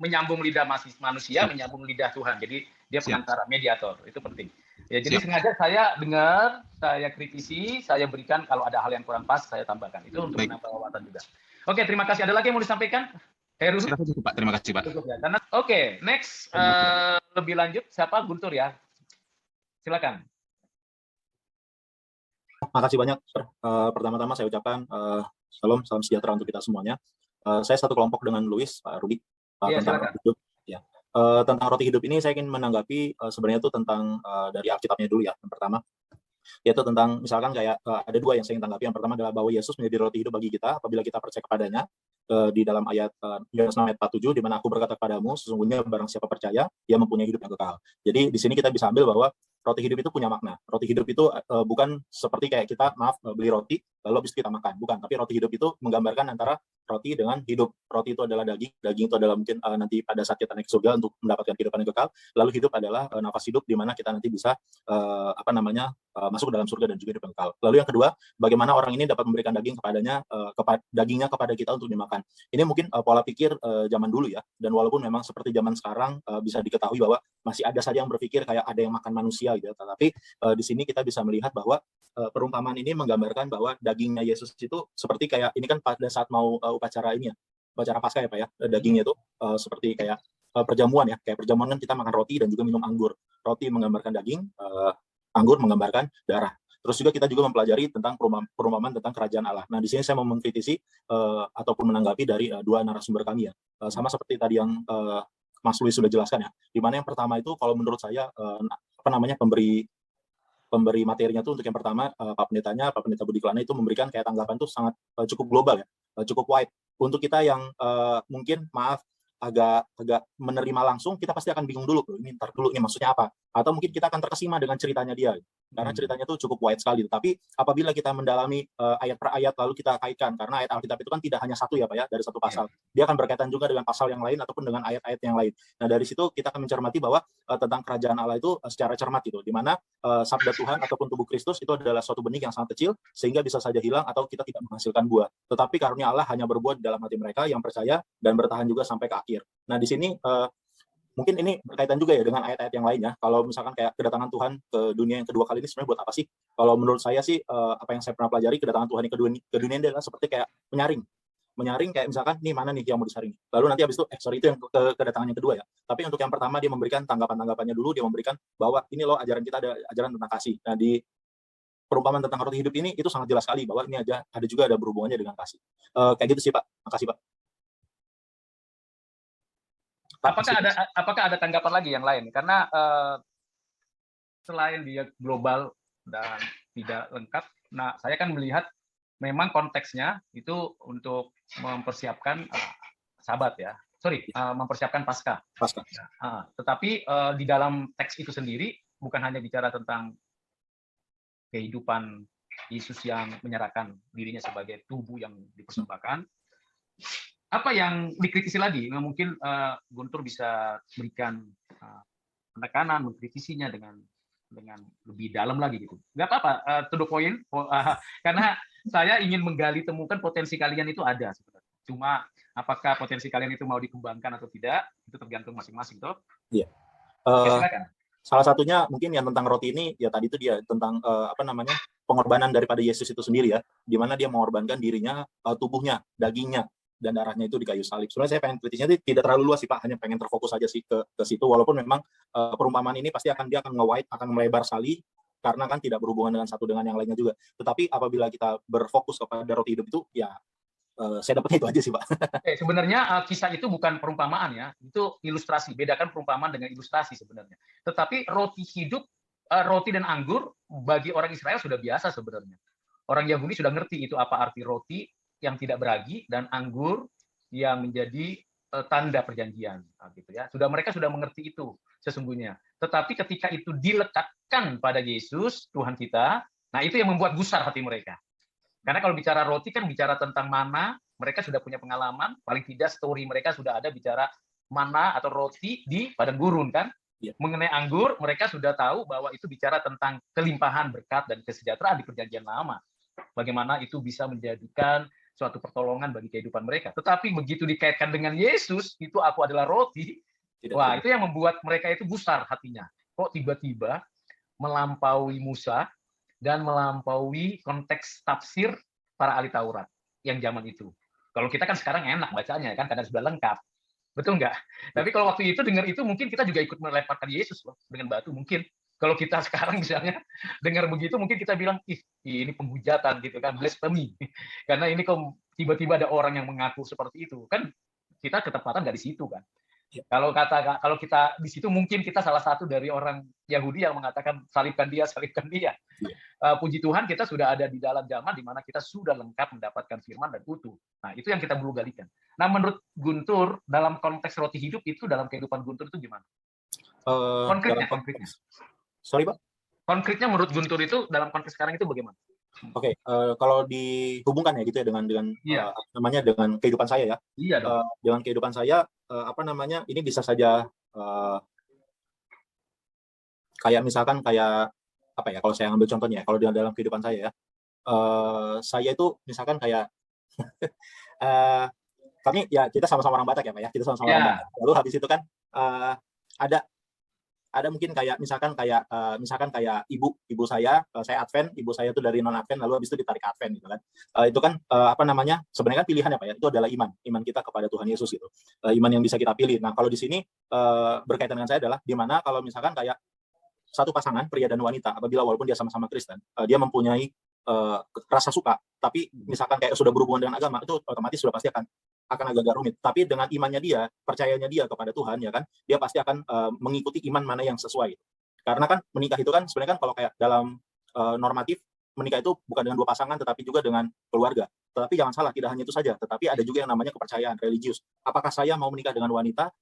menyambung lidah manusia, menyambung lidah Tuhan. Jadi dia pengantara, mediator. Itu penting. Ya, jadi sengaja saya dengar, saya kritisi, saya berikan kalau ada hal yang kurang pas, saya tambahkan. Itu untuk menambah wawasan juga. Oke, terima kasih. Ada lagi yang mau disampaikan? Heru? Pak, terima kasih Pak. Cukup ya. Oke, next lebih lanjut siapa? Guntur ya. Silakan. Makasih banyak, Sir. Pertama-tama saya ucapkan salam sejahtera untuk kita semuanya. Saya satu kelompok dengan Luis, Pak Rudi, tentang roti hidup. Ya. Tentang roti hidup ini saya ingin menanggapi sebenarnya itu tentang dari Alkitabnya dulu ya. Yang pertama, yaitu tentang misalkan kayak ada dua yang saya ingin tanggapi. Yang pertama adalah bahwa Yesus menjadi roti hidup bagi kita apabila kita percaya kepadanya. Di dalam ayat Yohanes 6 ayat 47, di mana aku berkata kepadamu, sesungguhnya barang siapa percaya, ia mempunyai hidup yang kekal. Jadi di sini kita bisa ambil bahwa roti hidup itu punya makna. Roti hidup itu bukan seperti kayak kita beli roti lalu habis itu kita makan, bukan. Tapi roti hidup itu menggambarkan antara roti dengan hidup. Roti itu adalah daging, daging itu adalah mungkin nanti pada saat kita naik ke surga untuk mendapatkan kehidupan yang kekal. Lalu hidup adalah nafas hidup di mana kita nanti bisa masuk ke dalam surga dan juga hidup yang kekal. Lalu yang kedua, bagaimana orang ini dapat memberikan daging dagingnya kepada kita untuk dimakan. Ini mungkin pola pikir zaman dulu ya. Dan walaupun memang seperti zaman sekarang bisa diketahui bahwa masih ada saja yang berpikir kayak ada yang makan manusia gitu. Tetapi di sini kita bisa melihat bahwa perumpamaan ini menggambarkan bahwa dagingnya Yesus itu seperti kayak ini kan pada saat mau upacara ini ya, upacara Paskah ya Pak ya, dagingnya itu seperti kayak perjamuan ya, kayak perjamuan kan kita makan roti dan juga minum anggur. Roti menggambarkan daging, anggur menggambarkan darah. Terus juga kita juga mempelajari tentang perumpamaan tentang kerajaan Allah. Nah di sini saya mau mengkritisi ataupun menanggapi dari dua narasumber kami ya, sama seperti tadi yang Mas Luis sudah jelaskan ya. Dimana yang pertama itu kalau menurut saya pemberi materinya tuh untuk yang pertama Pak Pendeta Budi Kelana itu memberikan kayak tanggapan tuh sangat cukup global ya, cukup wide. Untuk kita yang mungkin agak menerima langsung, kita pasti akan bingung dulu, ini ntar dulu ini maksudnya apa, atau mungkin kita akan terkesima dengan ceritanya dia, karena ceritanya tuh cukup wide sekali. Tapi apabila kita mendalami ayat per ayat lalu kita kaitkan, karena ayat Alkitab itu kan tidak hanya satu ya Pak ya, dari satu pasal, dia akan berkaitan juga dengan pasal yang lain ataupun dengan ayat-ayat yang lain. Nah dari situ kita akan mencermati bahwa tentang kerajaan Allah itu secara cermat gitu, di mana sabda Tuhan ataupun tubuh Kristus itu adalah suatu benih yang sangat kecil sehingga bisa saja hilang atau kita tidak menghasilkan buah. Tetapi karunia Allah hanya berbuah di dalam hati mereka yang percaya dan bertahan juga sampai ke akhir. Nah di sini mungkin ini berkaitan juga ya dengan ayat-ayat yang lainnya. Kalau misalkan kayak kedatangan Tuhan ke dunia yang kedua kali ini sebenarnya buat apa sih? Kalau menurut saya sih apa yang saya pernah pelajari, kedatangan Tuhan yang ke dunia ini adalah seperti kayak menyaring kayak misalkan nih mana nih yang mau disaring. Lalu nanti habis itu itu yang kedatangan yang kedua ya. Tapi untuk yang pertama dia memberikan tanggapan-tanggapannya dulu, dia memberikan bahwa ini loh ajaran kita, ada ajaran tentang kasih. Nah di perumpamaan tentang roti hidup ini itu sangat jelas sekali bahwa ini ada juga ada berhubungannya dengan kasih. Kayak gitu sih Pak. Makasih Pak. Apakah ada tanggapan lagi yang lain? Karena selain dia global dan tidak lengkap, nah saya kan melihat memang konteksnya itu untuk mempersiapkan Sabat ya, mempersiapkan Paskah. Tetapi di dalam teks itu sendiri bukan hanya bicara tentang kehidupan Yesus yang menyerahkan dirinya sebagai tubuh yang dipersembahkan. Apa yang dikritisi lagi? Mungkin Guntur bisa berikan penekanan, mengkritisinya dengan lebih dalam lagi gitu. Nggak apa-apa, to the point, karena saya ingin menggali temukan potensi kalian itu ada sebenarnya. Cuma apakah potensi kalian itu mau dikembangkan atau tidak, itu tergantung masing-masing, toh? Iya. Silakan. Salah satunya mungkin yang tentang roti ini, ya tadi itu dia tentang pengorbanan daripada Yesus itu sendiri ya, di mana dia mengorbankan dirinya, tubuhnya, dagingnya, dan darahnya itu di kayu salib. Sebenarnya saya pengen kritisnya tidak terlalu luas sih Pak, hanya pengen terfokus aja sih ke situ, walaupun memang perumpamaan ini pasti dia akan nge-wide, akan melebar sekali, karena kan tidak berhubungan dengan satu dengan yang lainnya juga. Tetapi apabila kita berfokus kepada roti hidup itu, ya saya dapatnya itu aja sih Pak. Sebenarnya kisah itu bukan perumpamaan ya, itu ilustrasi. Bedakan perumpamaan dengan ilustrasi sebenarnya. Tetapi roti hidup, roti dan anggur bagi orang Israel sudah biasa sebenarnya. Orang Yahudi sudah ngerti itu apa arti roti yang tidak beragi dan anggur yang menjadi tanda perjanjian, gitu ya. Mereka sudah mengerti itu sesungguhnya. Tetapi ketika itu dilekatkan pada Yesus Tuhan kita, nah itu yang membuat gusar hati mereka. Karena kalau bicara roti kan bicara tentang mana, mereka sudah punya pengalaman, paling tidak story mereka sudah ada bicara mana atau roti di padang gurun kan. Ya. Mengenai anggur, mereka sudah tahu bahwa itu bicara tentang kelimpahan berkat dan kesejahteraan di perjanjian lama. Bagaimana itu bisa menjadikan suatu pertolongan bagi kehidupan mereka. Tetapi begitu dikaitkan dengan Yesus, itu aku adalah roti, wah itu yang membuat mereka itu gusar hatinya. Kok tiba-tiba melampaui Musa dan melampaui konteks tafsir para ahli Taurat yang zaman itu. Kalau kita kan sekarang enak bacanya kan, karena sudah lengkap. Betul nggak? Tapi kalau waktu itu dengar itu mungkin kita juga ikut melemparkan Yesus loh, dengan batu mungkin. Kalau kita sekarang misalnya dengar begitu, mungkin kita bilang, ini penghujatan gitu kan, blasphemy. Karena ini kok tiba-tiba ada orang yang mengaku seperti itu, kan kita ketepatan nggak di situ kan. Kalau kita di situ mungkin kita salah satu dari orang Yahudi yang mengatakan salibkan dia. Puji Tuhan kita sudah ada di dalam zaman di mana kita sudah lengkap mendapatkan firman dan utuh. Nah itu yang kita perlu galikan. Nah menurut Guntur dalam konteks roti hidup itu dalam kehidupan Guntur itu gimana? Konkretnya. Sorry Pak. Konkretnya menurut Guntur itu dalam konteks sekarang itu bagaimana? Oke, kalau dihubungkan ya gitu ya dengan Iya. apa namanya, dengan kehidupan saya ya. Iya dong. Dengan kehidupan saya, apa namanya, ini bisa saja kayak misalkan kayak apa ya, kalau saya ambil contohnya ya, kalau dalam kehidupan saya ya, saya itu misalkan kayak eh, kami ya kita sama-sama orang Batak ya Pak ya, kita sama-sama orang Ya. Batak. Lalu habis itu kan ada mungkin kayak misalkan kayak ibu saya Advent, ibu saya itu dari non Advent, lalu habis itu ditarik ke Advent gitu kan. Itu kan apa namanya, sebenarnya kan pilihan ya Pak ya, itu adalah iman kita kepada Tuhan Yesus gitu. Iman yang bisa kita pilih. Nah, kalau di sini berkaitan dengan saya adalah di mana kalau misalkan kayak satu pasangan pria dan wanita, apabila walaupun dia sama-sama Kristen, dia mempunyai rasa suka, tapi misalkan kayak sudah berhubungan dengan agama, itu otomatis sudah pasti akan agak-agak rumit. Tapi dengan imannya dia, percayanya dia kepada Tuhan, ya kan, dia pasti akan mengikuti iman mana yang sesuai. Karena kan menikah itu kan sebenarnya kan kalau kayak dalam normatif, menikah itu bukan dengan dua pasangan, tetapi juga dengan keluarga. Tetapi jangan salah, tidak hanya itu saja, tetapi ada juga yang namanya kepercayaan religius. Apakah saya mau menikah dengan wanita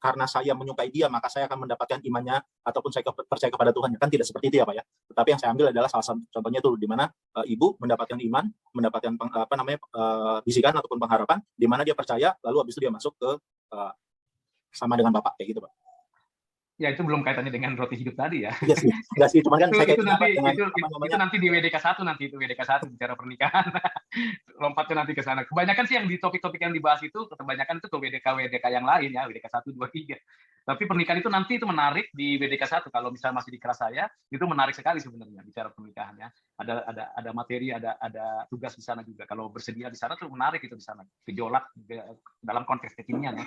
karena saya menyukai dia, maka saya akan mendapatkan imannya ataupun saya percaya kepada Tuhan? Kan tidak seperti itu ya Pak ya. Tetapi yang saya ambil adalah salah satu contohnya itu di mana ibu mendapatkan iman, mendapatkan bisikan ataupun pengharapan, di mana dia percaya, lalu habis itu dia masuk ke sama dengan Bapak kayak gitu Pak. Ya, itu belum kaitannya dengan roti hidup tadi ya. Iya sih, enggak sih, cuman kan saya itu nanti di WDK 1 nanti, itu WDK 1 bicara pernikahan. Lompatnya nanti ke sana. Kebanyakan sih yang di topik-topik yang dibahas itu, kebanyakan itu ke WDK yang lain ya, WDK 1, 2, 3. Tapi pernikahan itu nanti itu menarik di WDK 1, kalau misalnya masih di kelas saya, itu menarik sekali sebenarnya bicara pernikahan ya. Ada materi, ada tugas di sana juga. Kalau bersedia di sana tuh menarik itu di sana. Gejolak dalam konteks kekinian ya.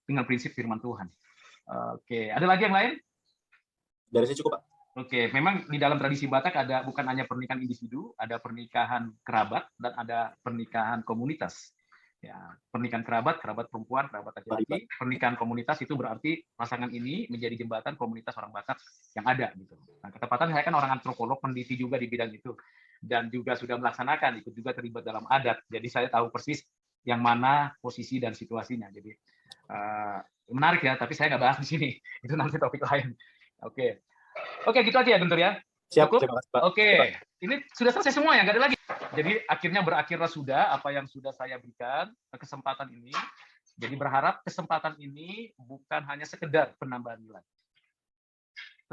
Dengan prinsip firman Tuhan. Oke, ada lagi yang lain? Dari saya cukup, Pak. Oke, memang di dalam tradisi Batak ada bukan hanya pernikahan individu, ada pernikahan kerabat dan ada pernikahan komunitas. Ya, pernikahan kerabat perempuan, kerabat laki-laki. Pernikahan komunitas itu berarti pasangan ini menjadi jembatan komunitas orang Batak yang ada gitu. Nah, ketepatan saya kan orang antropolog, peneliti juga di bidang itu dan juga sudah melaksanakan, ikut juga terlibat dalam adat. Jadi saya tahu persis yang mana posisi dan situasinya. Jadi menarik ya, tapi saya nggak bahas di sini. Itu nanti topik lain. Oke, gitu aja ya, Guntur ya. Siap, Cukup? terima kasih, Pak. Oke, ini sudah selesai semua ya, nggak ada lagi. Jadi akhirnya berakhirlah sudah apa yang sudah saya berikan kesempatan ini. Jadi berharap kesempatan ini bukan hanya sekedar penambahan nilai,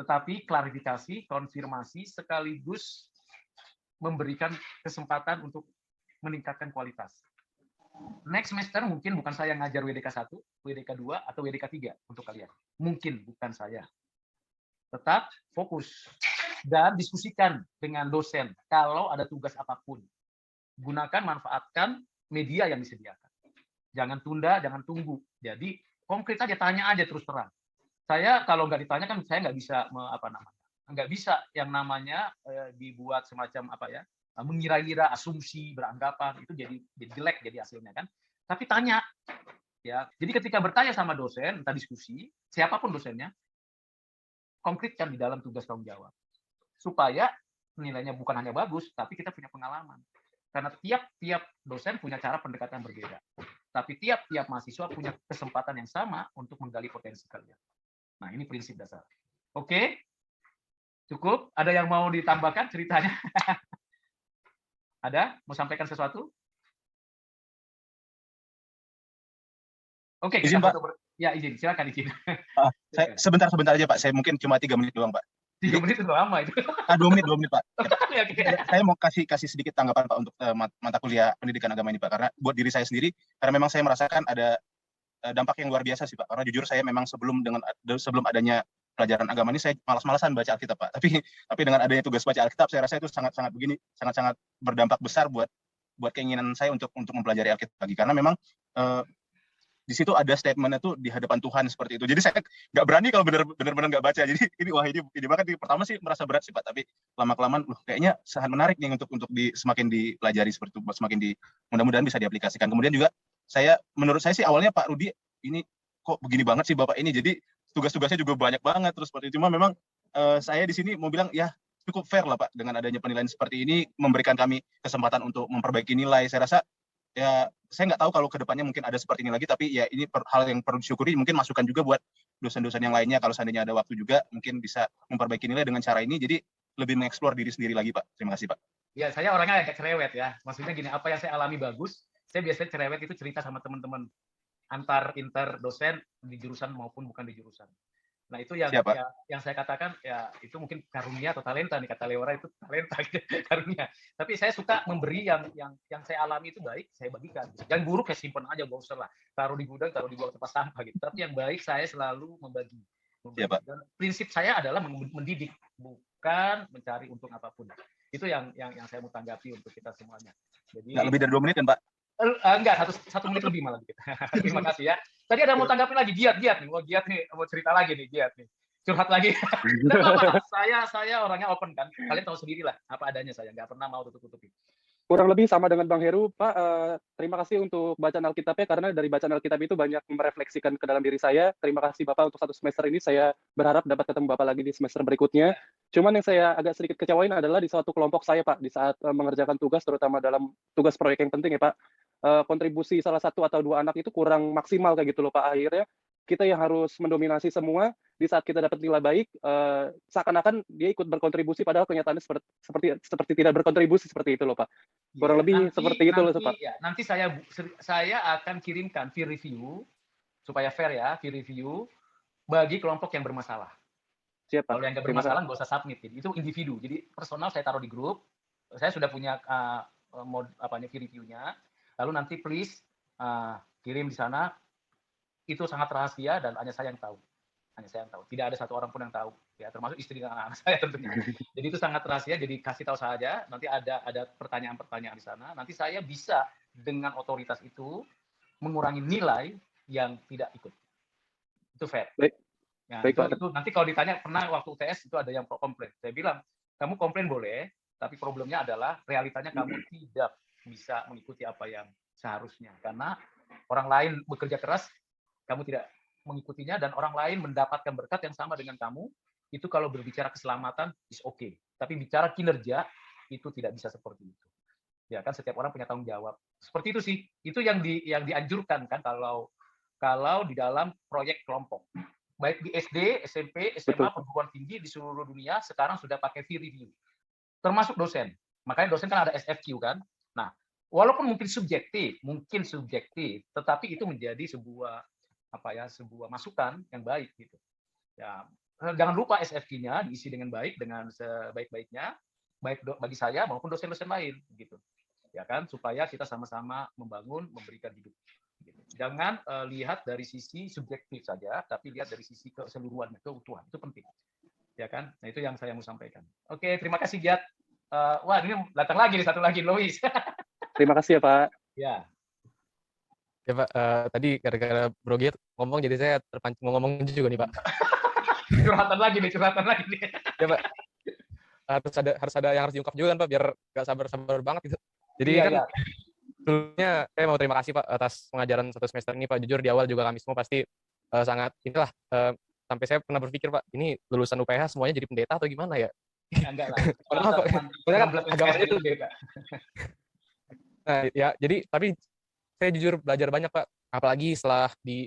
tetapi klarifikasi, konfirmasi, sekaligus memberikan kesempatan untuk meningkatkan kualitas. Next semester mungkin bukan saya ngajar WDK 1, WDK 2, atau WDK 3 untuk kalian. Mungkin bukan saya. Tetap fokus dan diskusikan dengan dosen kalau ada tugas apapun. Gunakan, manfaatkan media yang disediakan. Jangan tunda, jangan tunggu. Jadi konkret aja, tanya aja terus terang. Saya kalau nggak ditanya kan saya nggak bisa nggak bisa yang namanya dibuat semacam mengira-ngira, asumsi, beranggapan, itu jadi jelek jadi hasilnya kan. Tapi tanya ya. Jadi ketika bertanya sama dosen, entah diskusi, siapapun dosennya, konkretkan di dalam tugas tanggung jawab. Supaya nilainya bukan hanya bagus, tapi kita punya pengalaman. Karena tiap dosen punya cara pendekatan yang berbeda. Tapi tiap mahasiswa punya kesempatan yang sama untuk menggali potensi kalian. Nah, ini prinsip dasar. Oke? Cukup? Ada yang mau ditambahkan ceritanya? Ada? Mau sampaikan sesuatu? Oke, izin, Pak. Ya, izin. Silakan izin. Saya sebentar aja, Pak. Saya mungkin cuma 3 menit doang, Pak. 3 menit itu lama itu. 2 menit, Pak. Ya. Saya mau kasih sedikit tanggapan, Pak, untuk mata kuliah pendidikan agama ini, Pak. Karena buat diri saya sendiri, karena memang saya merasakan ada dampak yang luar biasa sih, Pak. Karena jujur saya memang sebelum adanya pelajaran agama ini saya malas-malasan baca Alkitab, Pak. Tapi dengan adanya tugas baca Alkitab, saya rasa itu sangat berdampak besar buat keinginan saya untuk mempelajari Alkitab lagi. Karena memang di situ ada statementnya tuh di hadapan Tuhan seperti itu. Jadi saya nggak berani kalau benar-benar nggak baca. Jadi ini bahkan di pertama sih merasa berat sih, Pak. Tapi lama-kelamaan kayaknya sangat menarik nih untuk semakin dipelajari seperti itu, mudah-mudahan bisa diaplikasikan. Kemudian juga menurut saya sih awalnya Pak Rudi ini kok begini banget sih Bapak ini. Jadi tugas-tugasnya juga banyak banget terus seperti itu. Cuma memang saya di sini mau bilang ya cukup fair lah Pak, dengan adanya penilaian seperti ini memberikan kami kesempatan untuk memperbaiki nilai. Saya rasa ya saya nggak tahu kalau kedepannya mungkin ada seperti ini lagi, tapi ya ini hal yang perlu disyukuri. Mungkin masukan juga buat dosen-dosen yang lainnya kalau seandainya ada waktu juga mungkin bisa memperbaiki nilai dengan cara ini. Jadi lebih mengeksplor diri sendiri lagi Pak. Terima kasih Pak. Ya, saya orangnya agak cerewet ya. Maksudnya gini, apa yang saya alami bagus, saya biasanya cerewet itu cerita sama teman-teman inter dosen di jurusan maupun bukan di jurusan. Nah, itu yang Siapa? yang saya katakan ya itu mungkin karunia atau talenta nih, kata Leora itu talenta gitu, karunia. Tapi saya suka memberi yang saya alami itu baik, saya bagikan. Yang buruk ya simpan aja, gak usah lah. Taruh di gudang, taruh di bawah tempat sampah gitu. Tapi yang baik saya selalu membagi. Siapa? Dan prinsip saya adalah mendidik, bukan mencari untung apapun. Itu yang saya mau tanggapi untuk kita semuanya. Jadi Nggak lebih dari 2 menit kan, Pak? enggak, satu menit lebih malah gitu. Terima kasih ya. Tadi ada mau tanggapi lagi, Giat nih. Wah, Giat nih mau cerita lagi nih, Giat nih. Curhat lagi. Tidak apa-apa. Saya orangnya open kan. Kalian tahu sendiri lah apa adanya, saya nggak pernah mau tutup-tutupi. Kurang lebih sama dengan Bang Heru, Pak. Terima kasih untuk bacaan Alkitabnya, karena dari bacaan Alkitab itu banyak merefleksikan ke dalam diri saya. Terima kasih Bapak untuk 1 semester ini. Saya berharap dapat ketemu Bapak lagi di semester berikutnya. Cuman yang saya agak sedikit kecewain adalah di suatu kelompok saya, Pak, di saat mengerjakan tugas, terutama dalam tugas proyek yang penting ya, Pak. Kontribusi salah satu atau 2 anak itu kurang maksimal kayak gitu loh, Pak. Akhirnya kita yang harus mendominasi semua, di saat kita dapat nilai baik, seakan-akan dia ikut berkontribusi, padahal kenyataannya seperti tidak berkontribusi, seperti itu loh, Pak. Kurang lebih seperti itu loh, Pak. Ya, nanti saya akan kirimkan peer review supaya fair ya, peer review bagi kelompok yang bermasalah. Siap, Pak. Kalau yang nggak bermasalah nggak usah submit. Itu individu. Jadi personal saya taruh di grup. Saya sudah punya peer review-nya. Lalu nanti please kirim di sana. Itu sangat rahasia dan hanya saya yang tahu. Hanya saya yang tahu. Tidak ada satu orang pun yang tahu. Ya, termasuk istri dan anak saya tentunya. Jadi itu sangat rahasia. Jadi kasih tahu saja. Nanti ada pertanyaan-pertanyaan di sana. Nanti saya bisa dengan otoritas itu mengurangi nilai yang tidak ikut. Itu fair. Baik. Ya, Baik, Pak. itu nanti kalau ditanya pernah waktu UTS itu ada yang komplain. Saya bilang, kamu komplain boleh, tapi problemnya adalah realitanya kamu tidak bisa mengikuti apa yang seharusnya. Karena orang lain bekerja keras, kamu tidak mengikutinya, dan orang lain mendapatkan berkat yang sama dengan kamu, itu kalau berbicara keselamatan is okay. Tapi bicara kinerja, itu tidak bisa seperti itu. Ya kan, setiap orang punya tanggung jawab. Seperti itu sih. Itu yang dianjurkan kan kalau di dalam proyek kelompok. Baik di SD, SMP, SMA, perguruan tinggi di seluruh dunia sekarang sudah pakai peer review. Termasuk dosen. Makanya dosen kan ada SFQ kan. Nah, walaupun mungkin subjektif, tetapi itu menjadi sebuah masukan yang baik gitu. Ya, jangan lupa SFQ-nya diisi dengan baik, dengan sebaik-baiknya, baik bagi saya maupun dosen-dosen lain gitu. Ya kan, supaya kita sama-sama membangun, memberikan hidup. Jangan lihat dari sisi subjektif saja, tapi lihat dari sisi keseluruhan, keutuhan. Itu penting. Ya kan? Nah, itu yang saya mau sampaikan. Oke, terima kasih, Giat. Wah, ini datang lagi nih, satu lagi, Lois. Terima kasih ya, Pak. Ya. Ya, Pak. Tadi gara-gara Bro Giat ngomong, jadi saya terpancing mau ngomong juga nih, Pak. curhatan lagi nih. Ya, Pak. Harus ada yang harus diungkap juga kan, Pak, biar nggak sabar banget gitu. Jadi ya. Sebelumnya saya mau terima kasih Pak atas pengajaran 1 semester ini Pak. Jujur di awal juga kami semua pasti sangat sampai saya pernah berpikir Pak, ini lulusan UPH semuanya jadi pendeta atau gimana ya? Enggak lah. Padahal kan agamanya itu beda. Nah, ya jadi tapi saya jujur belajar banyak Pak. Apalagi setelah di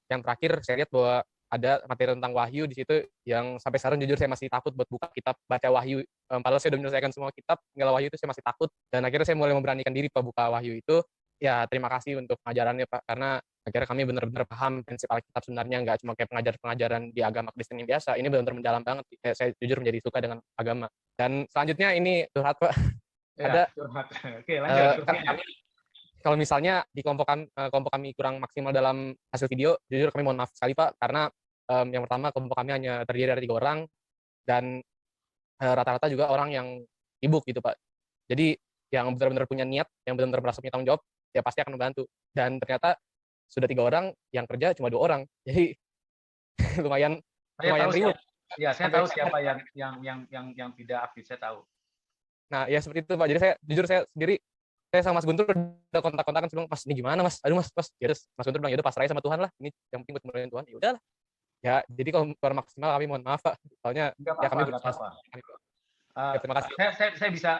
yang terakhir saya lihat bahwa ada materi tentang wahyu di situ yang sampai sekarang jujur saya masih takut buat buka kitab baca wahyu. Padahal saya sudah menyelesaikan semua kitab, tinggal wahyu itu saya masih takut. Dan akhirnya saya mulai memberanikan diri Pak buka wahyu itu. Ya terima kasih untuk pengajarannya Pak, karena akhirnya kami benar-benar paham prinsip Alkitab sebenarnya, nggak cuma kayak pengajaran di agama Kristen yang biasa. Ini benar-benar mendalam banget. Saya jujur menjadi suka dengan agama. Dan selanjutnya ini curhat Pak. Ya, ada curhat. Oke, lanjut. Kalau misalnya di kelompok kami kurang maksimal dalam hasil video, jujur kami mohon maaf sekali Pak, karena yang pertama kelompok kami hanya terdiri dari 3 orang dan rata-rata juga orang yang sibuk gitu Pak. Jadi yang benar-benar punya niat, yang benar-benar merasa punya tanggung jawab, ya pasti akan membantu. Dan ternyata sudah 3 orang, yang kerja cuma 2 orang. Jadi lumayan ribet. Ya, saya tahu siapa yang tidak aktif, saya tahu. Nah, ya seperti itu Pak. Jadi saya sendiri, saya sama Mas Guntur udah kontak-kontakan sebelum, Mas ini gimana Mas? Aduh Mas. Ya udah, Mas Guntur bilang ya udah pasrah sama Tuhan lah. Ini yang penting buat kemuliaan Tuhan. Ya udahlah. Ya, jadi kalau kurang maksimal kami mohon maaf Pak. Soalnya ya kami berusaha. Terima kasih.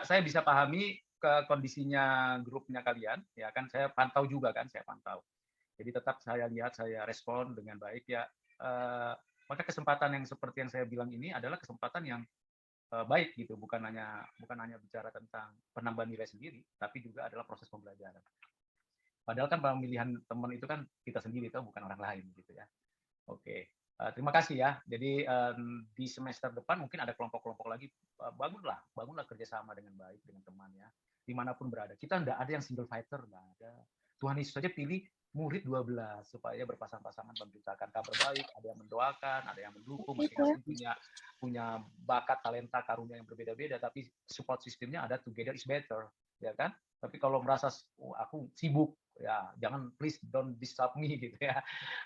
Saya bisa pahami ke kondisinya grupnya kalian, ya kan, saya pantau juga kan, Jadi tetap saya lihat, saya respon dengan baik ya. Maka kesempatan yang seperti yang saya bilang ini adalah kesempatan yang baik gitu, bukan hanya bicara tentang penambahan nilai sendiri, tapi juga adalah proses pembelajaran. Padahal kan pemilihan teman itu kan kita sendiri, tahu, bukan orang lain gitu ya. Oke, terima kasih ya. Jadi di semester depan mungkin ada kelompok-kelompok lagi. Bangunlah kerjasama dengan baik dengan teman ya, dimanapun berada. Kita nggak ada yang single fighter, nggak ada. Tuhan Yesus saja pilih murid 12 supaya berpasang-pasangan memberitakan kabar baik. Ada yang mendoakan, ada yang mendukung, masing-masing punya bakat, talenta, karunia yang berbeda-beda. Tapi support sistemnya ada together is better, ya kan? Tapi kalau merasa aku sibuk, ya jangan, please don't disturb me gitu ya.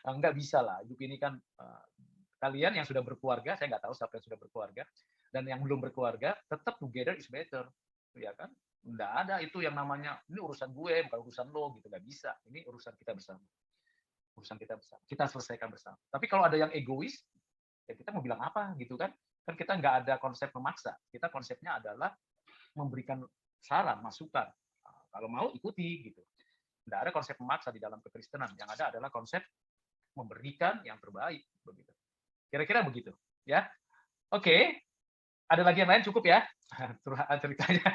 Nggak bisa lah, hidup ini kan kalian yang sudah berkeluarga, saya nggak tahu siapa yang sudah berkeluarga, dan yang belum berkeluarga, tetap together is better, ya kan? Nggak ada itu yang namanya ini urusan gue bukan urusan lo gitu, nggak bisa. Ini urusan kita bersama, kita selesaikan bersama. Tapi kalau ada yang egois, ya kita mau bilang apa gitu kan? Kan kita nggak ada konsep memaksa, kita konsepnya adalah memberikan saran, masukan. Kalau mau ikuti gitu. Nggak ada konsep memaksa di dalam kekristenan. Yang ada adalah konsep memberikan yang terbaik begitu. Kira-kira begitu, ya. Oke. Ada lagi yang lain, cukup ya ceritanya.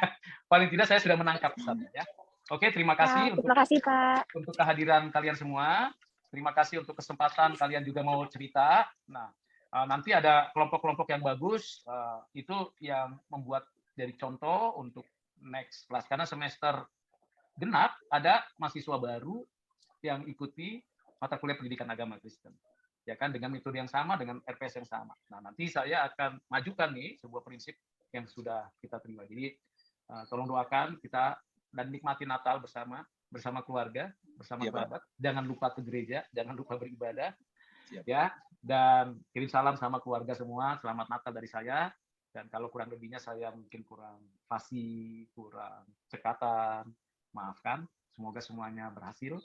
Paling tidak saya sudah menangkap pesannya ya. Oke, terima kasih Pak. Untuk kehadiran kalian semua. Terima kasih untuk kesempatan kalian juga mau cerita. Nah, nanti ada kelompok-kelompok yang bagus, itu yang membuat jadi contoh untuk next class, karena semester genap ada mahasiswa baru yang ikuti mata kuliah pendidikan agama Kristen, ya kan, dengan metode yang sama, dengan RPS yang sama. Nah, nanti saya akan majukan nih sebuah prinsip yang sudah kita terima. Jadi tolong doakan kita dan nikmati Natal bersama keluarga, bersama kerabat. Jangan lupa ke gereja, jangan lupa beribadah. Siap. Ya, dan kirim salam sama keluarga semua. Selamat Natal dari saya. Dan kalau kurang lebihnya saya mungkin kurang fasih, kurang cekatan, maafkan. Semoga semuanya berhasil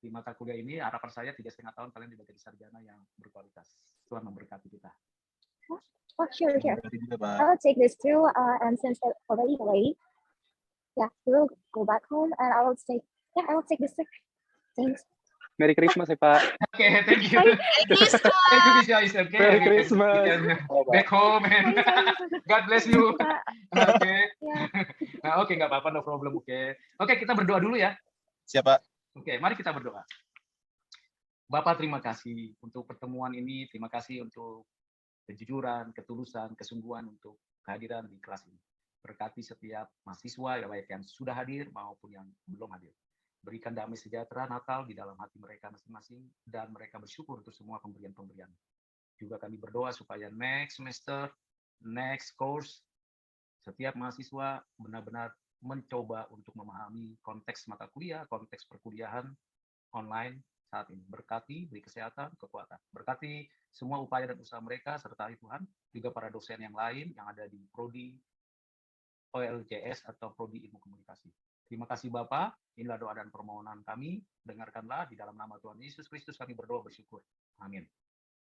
di mata kuliah ini. Harapan saya 3,5 tahun kalian juga jadi sarjana yang berkualitas. Tuhan memberkati kita. Oh, sure. I will take this too, and since it's already late, yeah, we will go back home, and I will take this too. Thanks. Merry Christmas ya Pak. Oke, thank you. Thank you, Bisa. Okay. Merry Christmas. Back home, and God bless you. Oke. Nah, oke, nggak apa-apa, no problem. Oke, kita berdoa dulu ya. Siapa? Oke, mari kita berdoa. Bapak, terima kasih untuk pertemuan ini. Terima kasih untuk kejujuran, ketulusan, kesungguhan untuk kehadiran di kelas ini. Berkati setiap mahasiswa, ya baik yang sudah hadir maupun yang belum hadir. Berikan damai sejahtera Natal di dalam hati mereka masing-masing, dan mereka bersyukur untuk semua pemberian-pemberian. Juga kami berdoa supaya next semester, next course, setiap mahasiswa benar-benar mencoba untuk memahami konteks mata kuliah, konteks perkuliahan online saat ini. Berkati, beri kesehatan, kekuatan. Berkati semua upaya dan usaha mereka, sertai Tuhan, juga para dosen yang lain yang ada di Prodi OLJS atau Prodi Ilmu Komunikasi. Terima kasih Bapak, inilah doa dan permohonan kami. Dengarkanlah di dalam nama Tuhan Yesus Kristus kami berdoa bersyukur. Amin.